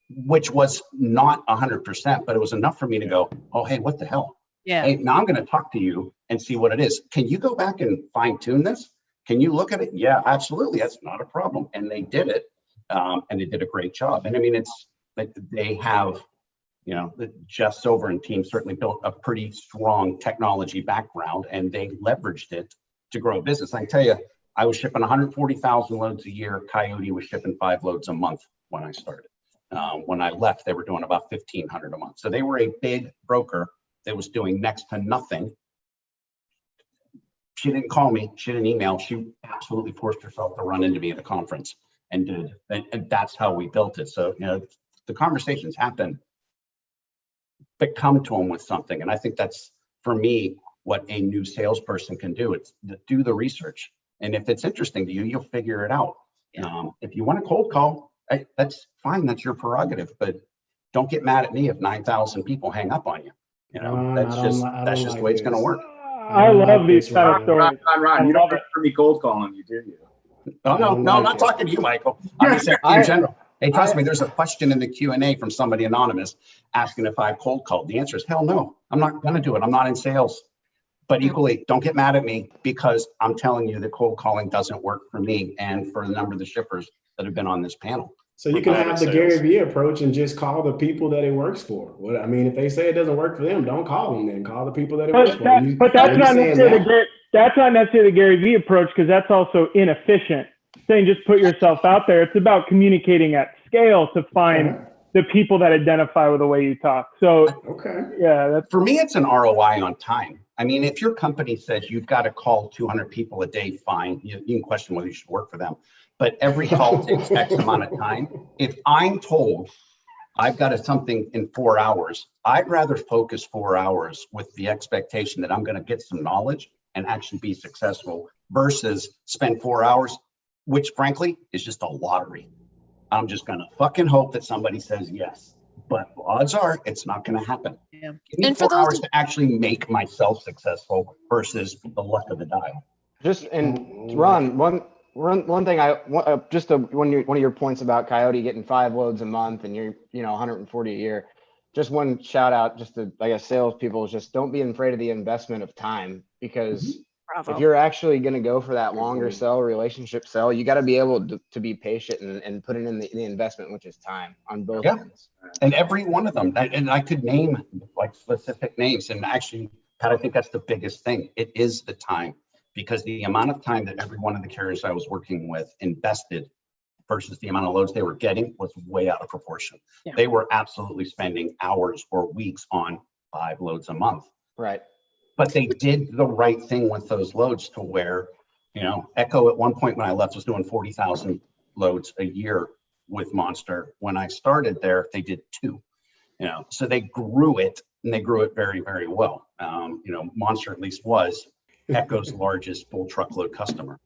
which was not 100%, but it was enough for me to go, oh, hey, what the hell? Yeah. Hey, now I'm going to talk to you and see what it is. Can you go back and fine tune this? Can you look at it? Yeah, absolutely. That's not a problem. And they did it. And they did a great job. And I mean, it's like they have, Jeff Silver and team certainly built a pretty strong technology background, and they leveraged it to grow a business. I can tell you, I was shipping 140,000 loads a year. Coyote was shipping 5 loads a month when I started. When I left, they were doing about 1,500 a month. So they were a big broker that was doing next to nothing. She didn't call me. She didn't email. She absolutely forced herself to run into me at a conference and did. And that's how we built it. So, the conversations happen, but come to them with something. And I think that's, for me, what a new salesperson can do. It's to do the research. And if it's interesting to you, you'll figure it out. If you want a cold call, that's fine. That's your prerogative. But don't get mad at me if 9,000 people hang up on you. That's just the way it's going to work. I love these kind of stories. Ron, you don't prefer me cold calling you, do you? No, I'm not talking to you, Michael. I'm just saying in general. Hey, trust me, there's a question in the Q&A from somebody anonymous asking if I've cold called. The answer is hell no. I'm not going to do it. I'm not in sales. But equally, don't get mad at me because I'm telling you that cold calling doesn't work for me and for a number of the shippers that have been on this panel. So you can have the Gary Vee approach and just call the people that it works for. What I mean, if they say it doesn't work for them, don't call them then. Call the people that it works for. But that's not necessarily the Gary Vee approach, because that's also inefficient. Saying just put yourself out there. It's about communicating at scale to find the people that identify with the way you talk. So for me, it's an ROI on time. I mean, if your company says you've got to call 200 people a day, fine. You can question whether you should work for them. But every call takes X amount of time. If I'm told I've got something in 4 hours, I'd rather focus 4 hours with the expectation that I'm going to get some knowledge and actually be successful versus spend 4 hours, which frankly is just a lottery. I'm just going to fucking hope that somebody says yes. But odds are it's not going to happen. Yeah. Give me 4 hours to actually make myself successful versus the luck of the dial. Ron, one thing one of your points about Coyote getting 5 loads a month and you're 140 a year. Just one shout out, just to salespeople, is just don't be afraid of the investment of time, because if you're actually going to go for that longer sell, relationship sell, you got to be able to be patient and put it in the investment, which is time on both ends. And every one of them, and I could name like specific names, and actually, Pat, I think that's the biggest thing. It is the time, because the amount of time that every one of the carriers I was working with invested versus the amount of loads they were getting was way out of proportion. Yeah. They were absolutely spending hours or weeks on 5 loads a month. Right. But they did the right thing with those loads to where, Echo at one point when I left was doing 40,000 loads a year with Monster. When I started there, they did 2, so they grew it, and they grew it very, very well. Monster at least was Echo's largest full truckload customer.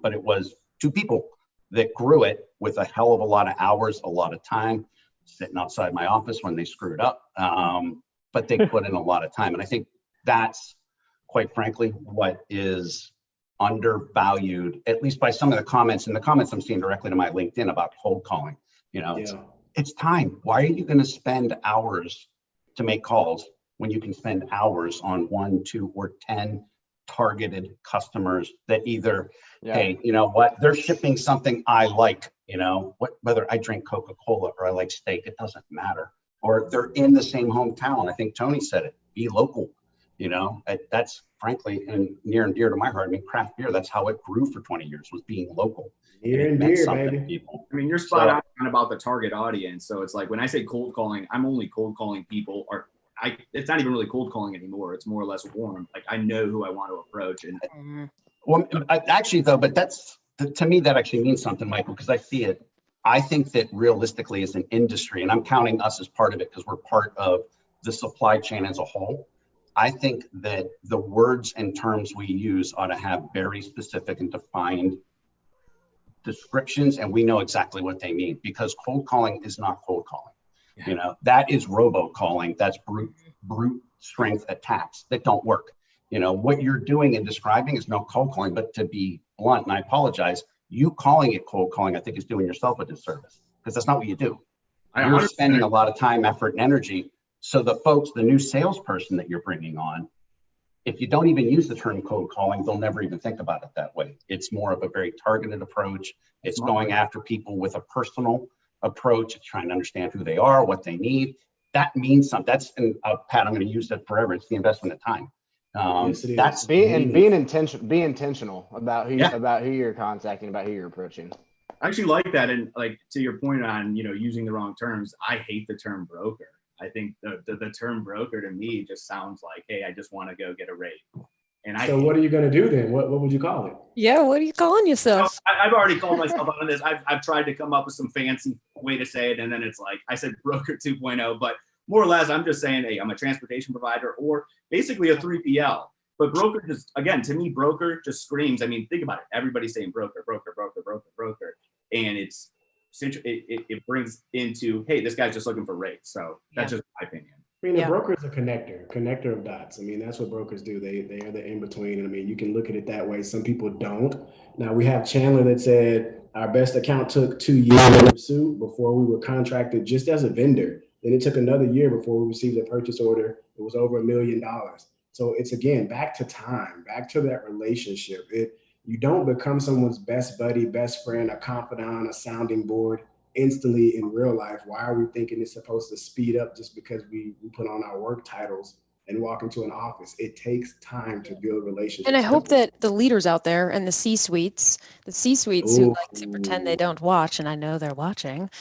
But it was 2 people that grew it with a hell of a lot of hours, a lot of time, sitting outside my office when they screwed up. But they put in a lot of time. And I think that's, quite frankly, what is undervalued, at least by some of the comments. And the comments I'm seeing directly to my LinkedIn about cold calling. It's time. Why are you going to spend hours to make calls when you can spend hours on 1, 2, or 10 targeted customers that either, hey, you know what, they're shipping something I like, whether I drink Coca-Cola or I like steak, it doesn't matter. Or they're in the same hometown. I think Tony said it, be local. That's frankly, and near and dear to my heart. I mean, craft beer, that's how it grew for 20 years, was being local. Near and dear, baby. People. I mean, you're spot on about the target audience. So it's like, when I say cold calling, I'm only cold calling people, it's not even really cold calling anymore. It's more or less warm. Like, I know who I want to approach. And well, actually though, but to me, that actually means something, Michael, because I see it. I think that realistically as an industry, and I'm counting us as part of it because we're part of the supply chain as a whole, I think that the words and terms we use ought to have very specific and defined descriptions, and we know exactly what they mean, because cold calling is not cold calling. That is robo-calling. That's brute strength attacks that don't work. What you're doing and describing is no cold calling, but to be blunt, and I apologize, you calling it cold calling, I think, is doing yourself a disservice, because that's not what you do. You're spending a lot of time, effort, and energy. So the new salesperson that you're bringing on, if you don't even use the term cold calling, they'll never even think about it that way. It's more of a very targeted approach. It's going after people with a personal approach. It's trying to understand who they are, what they need. That means something. That's, and Pat, I'm going to use that forever. It's the investment of time. That's being intentional about who you're contacting, about who you're approaching. I actually like that. And like, to your point on, using the wrong terms, I hate the term broker. I think the term broker to me just sounds like, hey, I just want to go get a rate. And so what are you going to do then? What would you call it? Yeah, what are you calling yourself? I've already called myself on this. I've tried to come up with some fancy way to say it, and then it's like I said broker 2.0, but more or less I'm just saying, hey, I'm a transportation provider, or basically a 3PL. But broker just, again, to me, broker just screams. I mean, think about it. Everybody's saying broker, broker, broker, broker, broker, and it brings into, hey, this guy's just looking for rates. So that's just my opinion. I mean, a broker is a connector of dots. I mean, that's what brokers do. They are the in-between. And I mean, you can look at it that way. Some people don't. Now, we have Chandler that said our best account took 2 years to pursue before we were contracted just as a vendor. Then it took another year before we received a purchase order. It was over $1 million. So it's, again, back to time, back to that relationship. You don't become someone's best buddy, best friend, a confidant, a sounding board instantly in real life. Why are we thinking it's supposed to speed up just because we put on our work titles and walk into an office? It takes time to build relationships. And I hope that the leaders out there and the C-suites who like to pretend they don't watch, and I know they're watching,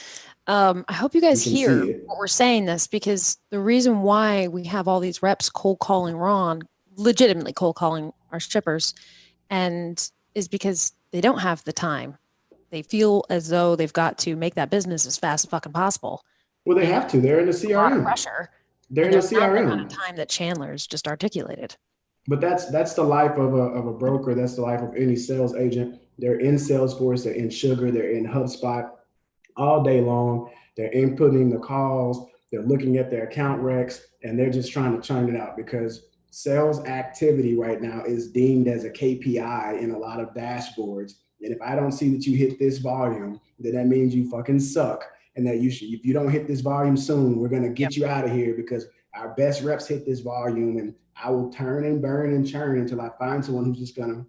I hope you guys hear what we're saying this, because the reason why we have all these reps cold calling Ron, legitimately cold calling our shippers, and is because they don't have the time. They feel as though they've got to make that business as fast as fucking possible. Well, they have to. They're in the CRM. A lot of pressure. They're in the CRM. The amount of time that Chandler's just articulated. But that's the life of a broker. That's the life of any sales agent. They're in Salesforce. They're in Sugar. They're in HubSpot all day long. They're inputting the calls. They're looking at their account recs, and they're just trying to churn it out, because sales activity right now is deemed as a KPI in a lot of dashboards. And if I don't see that you hit this volume, then that means you fucking suck. And that if you don't hit this volume soon, we're going to get you out of here, because our best reps hit this volume, and I will turn and burn and churn until I find someone who's just going to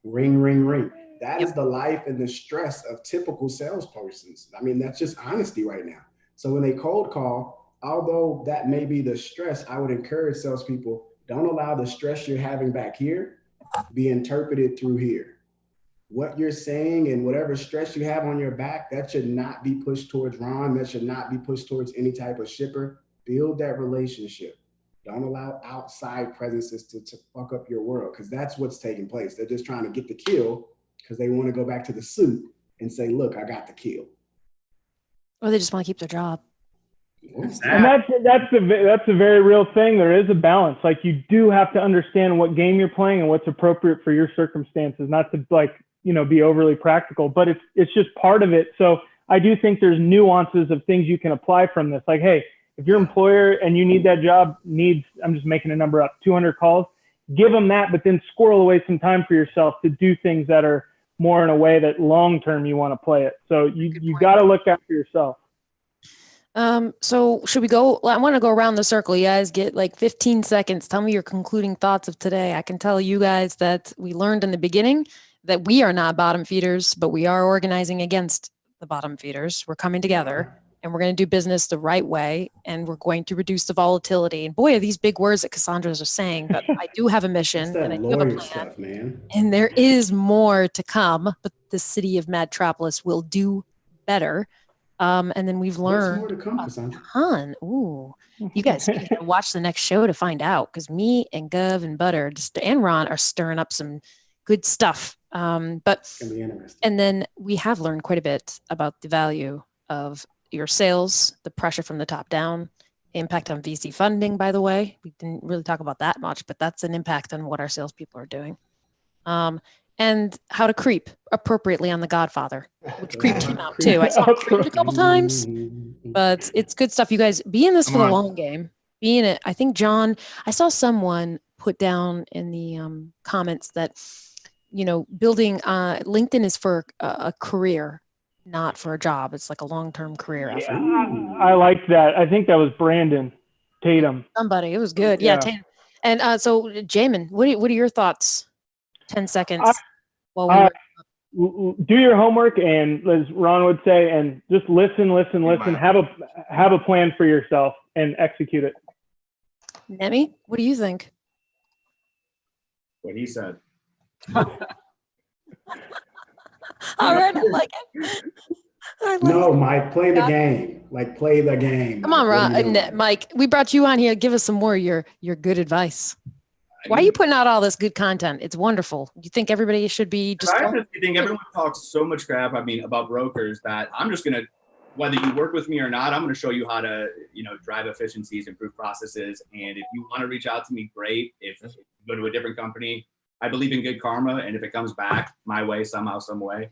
ring, ring, ring. That is the life and the stress of typical salespersons. I mean, that's just honesty right now. So when they cold call, although that may be the stress, I would encourage salespeople, don't allow the stress you're having back here be interpreted through here. What you're saying and whatever stress you have on your back, that should not be pushed towards Ron. That should not be pushed towards any type of shipper. Build that relationship. Don't allow outside presences to fuck up your world, because that's what's taking place. They're just trying to get the kill because they want to go back to the suit and say, look, I got the kill. Or they just want to keep their job. And that's a very real thing. There is a balance. Like, you do have to understand what game you're playing and what's appropriate for your circumstances, not to be overly practical, but it's just part of it. So I do think there's nuances of things you can apply from this. Like, hey, if your employer and you need that job needs, I'm just making a number up, 200 calls, give them that, but then squirrel away some time for yourself to do things that are more in a way that long-term you want to play it. So you got to look after yourself. So should we go? I want to go around the circle. You guys get like 15 seconds. Tell me your concluding thoughts of today. I can tell you guys that we learned in the beginning that we are not bottom feeders, but we are organizing against the bottom feeders. We're coming together and we're going to do business the right way. And we're going to reduce the volatility. And boy, are these big words that Cassandra's are saying, but I do have a mission and I do have a plan. Stuff, man. And there is more to come, but the city of Madtropolis will do better. And then we've learned more to come, Cassandra? a ton. Ooh, you guys need to watch the next show to find out, because me and Gov and Butter and Ron are stirring up some good stuff. But and then we have learned quite a bit about the value of your sales, the pressure from the top down, impact on VC funding. By the way, we didn't really talk about that much, but that's an impact on what our salespeople are doing. And how to creep appropriately on The Godfather, which creeped him out too. I saw him creep a couple times, but it's good stuff. You guys be in this for the long game. Be in it. I think John, I saw someone put down in the comments that, building LinkedIn is for a career, not for a job. It's like a long-term career effort. Yeah, I liked that. I think that was Brandon Tatum. Somebody, it was good. Yeah, Tatum. And so Jamin, what are your thoughts? 10 seconds. Do your homework, and as Ron would say, and just listen. Have a plan for yourself and execute it. Nemi, what do you think? What he said. All right, I like it. No, Mike, play the game. Play the game. Come on, Ron. Mike, we brought you on here. Give us some more of your good advice. Why are you putting out all this good content? It's wonderful. You think everybody should be just... I honestly think everyone talks so much crap, about brokers, that I'm just going to, whether you work with me or not, I'm going to show you how to, drive efficiencies, improve processes. And if you want to reach out to me, great. If you go to a different company, I believe in good karma. And if it comes back my way, somehow, some way,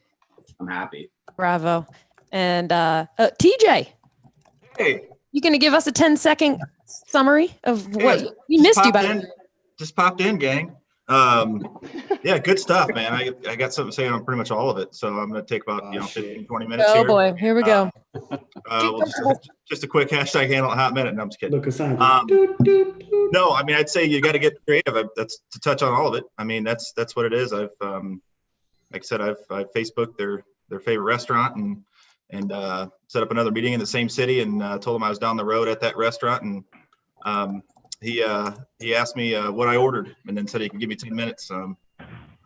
I'm happy. Bravo. And TJ. Hey. You going to give us a 10-second summary of what we missed you by the way? Just popped in, gang. Yeah, good stuff, man. I got something to say on pretty much all of it. So I'm going to take about 15, 20 minutes Oh here. boy, here we go. Well, just a quick hashtag handle a hot minute. No, I'm just kidding. Look, Cassandra. No, I mean, I'd say you got to get creative. That's to touch on all of it. I mean, that's what it is. I've like I said, I've Facebooked their favorite restaurant and set up another meeting in the same city and told him I was down the road at that restaurant, and he asked me what I ordered and then said he could give me 10 minutes.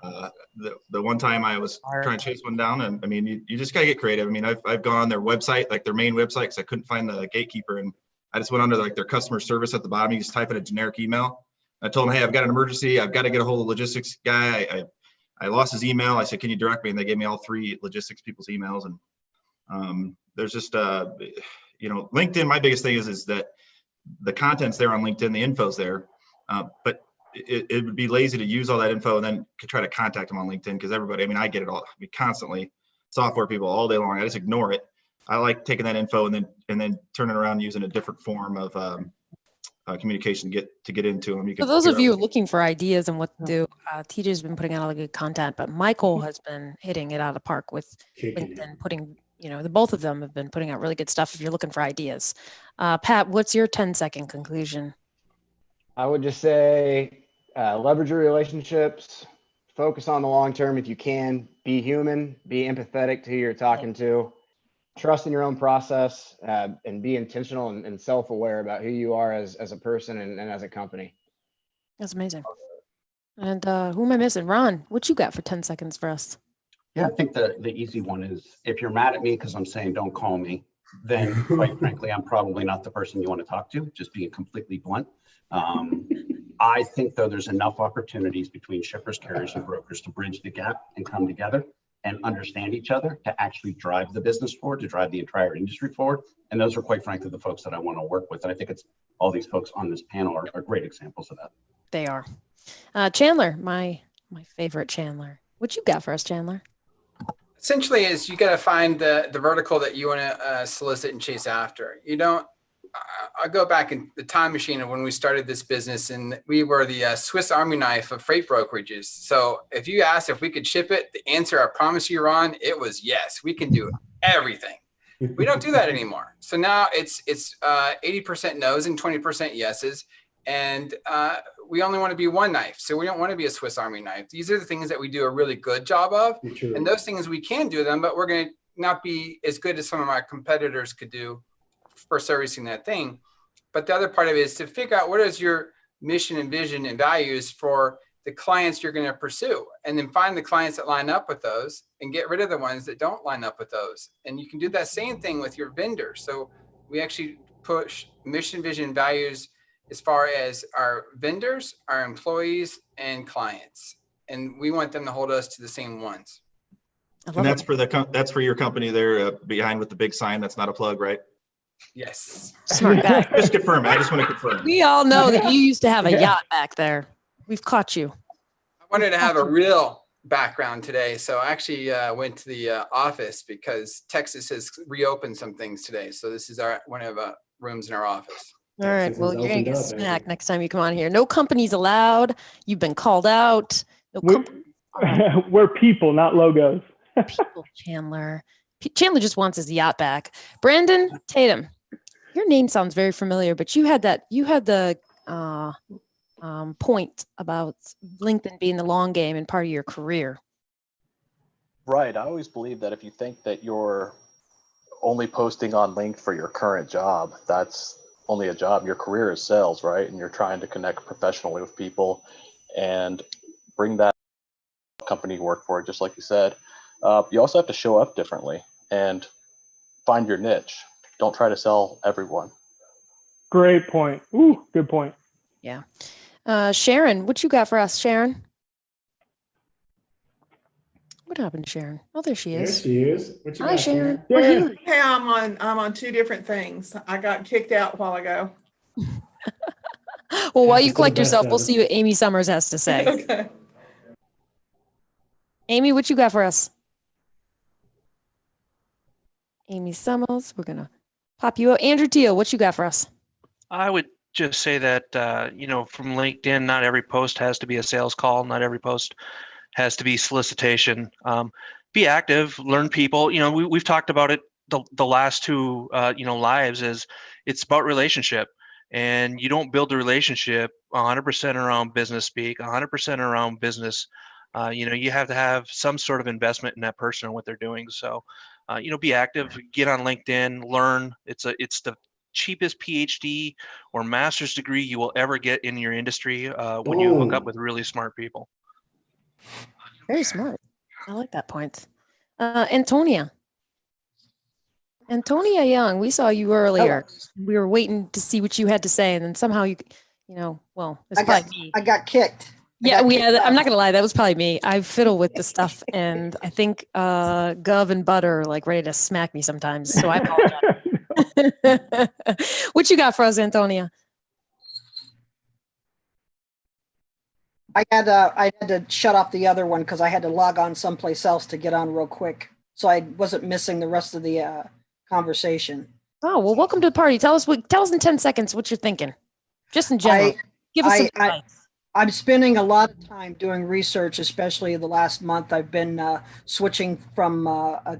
The one time I was trying to chase one down, and I mean, you just gotta get creative. I mean, I've gone on their website, like their main website, because I couldn't find the gatekeeper, and I just went under like their customer service at the bottom. You just type in a generic email. I told them, hey, I've got an emergency. I've got to get a hold of the logistics guy. I lost his email. I said, can you direct me? And they gave me all 3 logistics people's emails. And there's just, LinkedIn, my biggest thing is that the content's there on LinkedIn, the info's there, but it would be lazy to use all that info and then try to contact them on LinkedIn, because everybody, I mean, I get it all, I mean, constantly, software people all day long. I just ignore it. I like taking that info and then turning around and using a different form of communication to get into them. For those of you looking for ideas and what to do, TJ's been putting out a lot of good content, but Michael has been hitting it out of the park with LinkedIn, putting, the both of them have been putting out really good stuff if you're looking for ideas. Pat, what's your 10-second conclusion? I would just say leverage your relationships, focus on the long term if you can, be human, be empathetic to who you're talking to, trust in your own process, and be intentional and self-aware about who you are as a person and as a company. That's amazing. And who am I missing? Ron, what you got for 10 seconds for us? Yeah, I think the easy one is, if you're mad at me because I'm saying don't call me, then quite frankly, I'm probably not the person you want to talk to, just being completely blunt. I think, though, there's enough opportunities between shippers, carriers, and brokers to bridge the gap and come together and understand each other to actually drive the business forward, to drive the entire industry forward. And those are, quite frankly, the folks that I want to work with. And I think it's all these folks on this panel are great examples of that. They are. Chandler, my favorite Chandler. What you got for us, Chandler? Essentially is you got to find the vertical that you want to solicit and chase after. You don't, I go back in the time machine of when we started this business, and we were the Swiss Army knife of freight brokerages. So if you asked if we could ship it, the answer, I promise you, Ron, it was yes, we can do everything. We don't do that anymore. So now it's 80% no's and 20% yeses. And we only want to be one knife. So we don't want to be a Swiss Army knife. These are the things that we do a really good job of. And those things we can do them, but we're going to not be as good as some of our competitors could do for servicing that thing. But the other part of it is to figure out what is your mission and vision and values for the clients you're going to pursue, and then find the clients that line up with those and get rid of the ones that don't line up with those. And you can do that same thing with your vendors. So we actually push mission, vision, values as far as our vendors, our employees, and clients. And we want them to hold us to the same ones. And that's for your company there behind with the big sign. That's not a plug, right? Yes. Smart guy. Just confirm. I just want to confirm. We all know that you used to have a yacht back there. We've caught you. I wanted to have a real background today. So I actually went to the office because Texas has reopened some things today. So this is one of the rooms in our office. All right. Well, you're going to get smacked next time you come on here. No companies allowed. You've been called out. No we're people, not logos. People, Chandler. Chandler just wants his yacht back. Brandon Tatum, your name sounds very familiar, but you had the point about LinkedIn being the long game and part of your career. Right. I always believe that if you think that you're only posting on LinkedIn for your current job, that's only a job. Your career is sales, right? And you're trying to connect professionally with people and bring that company you work for, just like you said. You also have to show up differently and find your niche. Don't try to sell everyone. Great point. Ooh, good point. Yeah. Sharon, what you got for us, Sharon? What happened to Sharon? Oh, there she is. There she is. What you Hi, got, Sharon. Hey, I'm on 2 different things. I got kicked out a while ago. Well, while you collect yourself, we'll see what Amy Summers has to say. Okay. Amy, what you got for us? Amy Summers, we're gonna pop you up. Andrew Teal, what you got for us? I would just say that, from LinkedIn, not every post has to be a sales call. Not every post has to be solicitation. Be active, learn people. We've talked about it the last two, lives, is it's about relationship. And you don't build a relationship 100% around business speak, 100% around business. You have to have some sort of investment in that person and what they're doing. So, be active, get on LinkedIn, learn. It's the cheapest PhD or master's degree you will ever get in your industry when you hook up with really smart people. Very smart. I like that point. Antonia Young, we saw you earlier. Hello. We were waiting to see what you had to say, and then somehow it's probably me. I got kicked. I'm not gonna lie, that was probably me. I fiddle with the stuff, and I think Gov and Bud are like ready to smack me sometimes. So I apologize. What you got for us, Antonia? I had to shut off the other one because I had to log on someplace else to get on real quick, so I wasn't missing the rest of the conversation. Oh well, welcome to the party. Tell us in 10 seconds what you're thinking, just in general. Give us some advice. I'm spending a lot of time doing research, especially the last month. I've been switching from a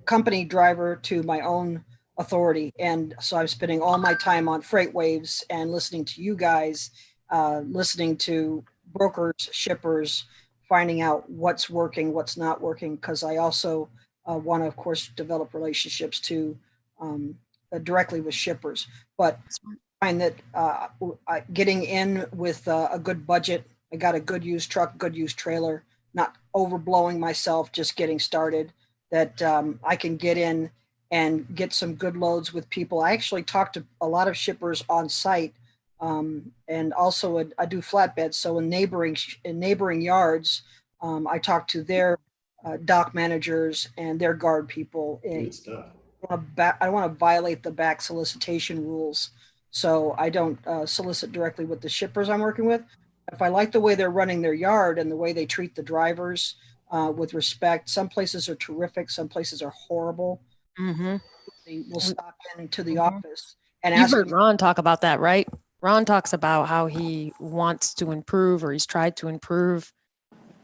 company driver to my own authority, and so I'm spending all my time on freight waves and listening to you guys, listening to brokers, shippers, finding out what's working, what's not working, because I also want to, of course, develop relationships too, directly with shippers. But I find that getting in with a good budget, I got a good used truck, good used trailer, not overblowing myself, just getting started, that I can get in and get some good loads with people. I actually talk to a lot of shippers on site. And also I do flatbeds. So in neighboring yards, I talk to their dock managers and their guard people. Good stuff. I want to violate the back solicitation rules. So I don't solicit directly with the shippers I'm working with. If I like the way they're running their yard and the way they treat the drivers with respect, some places are terrific. Some places are horrible. Mm-hmm. They will stop into the office and You've ask. heard Ron talk about that, right? Ron talks about how he wants to improve, or he's tried to improve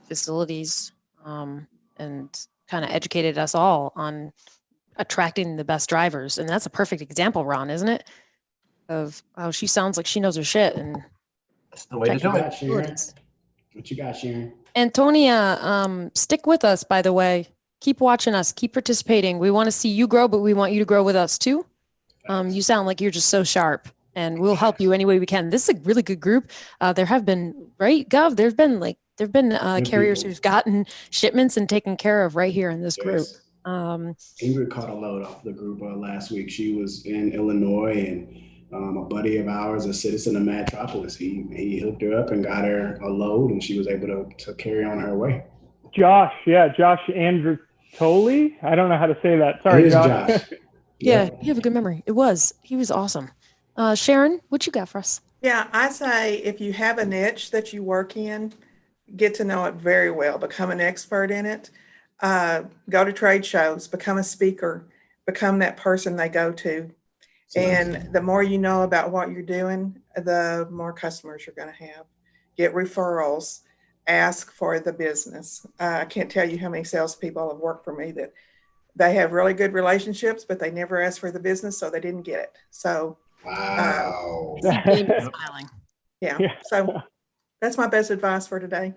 facilities, and kind of educated us all on attracting the best drivers. And that's a perfect example, Ron, isn't it? Of how she sounds like she knows her shit. And that's the way to do it. What you got, Sharon? Antonia, stick with us, by the way. Keep watching us. Keep participating. We want to see you grow, but we want you to grow with us too. You sound like you're just so sharp. And we'll help you any way we can. This is a really good group. There have been, right, Gov? There've been carriers who've gotten shipments and taken care of right here in this group. Ingrid caught a load off the group last week. She was in Illinois, and a buddy of ours, a citizen of Madtropolis, he hooked her up and got her a load, and she was able to carry on her way. Josh Andrew Tolley. I don't know how to say that. Sorry, Josh. Yeah, you have a good memory. He was awesome. Sharon, what you got for us? Yeah, I say if you have a niche that you work in, get to know it very well, become an expert in it, go to trade shows, become a speaker, become that person they go to. And the more you know about what you're doing, the more customers you're going to have. Get referrals, ask for the business. I can't tell you how many salespeople have worked for me that they have really good relationships, but they never asked for the business, so they didn't get it. So wow. Yeah. So that's my best advice for today.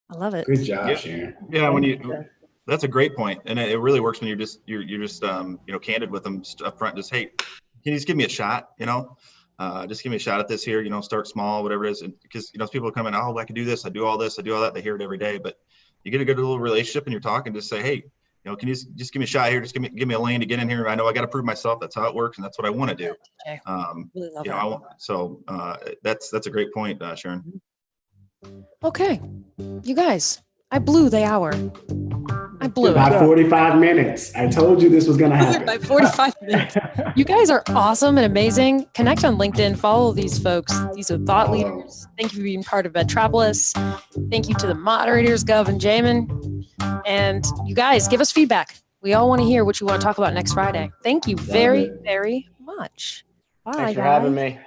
I love it. Good job, Sharon. Yeah, that's a great point, and it really works when you're just candid with them up front. Just, hey, can you just give me a shot? Just give me a shot at this here. Start small, whatever it is, because people come in, oh, I can do this, I do all this, I do all that. They hear it every day, but you get a good little relationship, and you're talking. Just say, hey, can you just give me a shot here? Just give me a lane to get in here. I know I got to prove myself. That's how it works, and that's what I want to do. Okay. Really love that. That's a great point, Sharon. Okay, you guys, I blew the hour. I blew about it. 45 minutes. I told you this was going to happen. By 45 minutes. You guys are awesome and amazing. Connect on LinkedIn. Follow these folks. These are thought leaders. Thank you for being part of Madtropolis. Thank you to the moderators, Gov and Jamin. And you guys, give us feedback. We all want to hear what you want to talk about next Friday. Thank you very, very much. Bye, Thanks for guys. having me.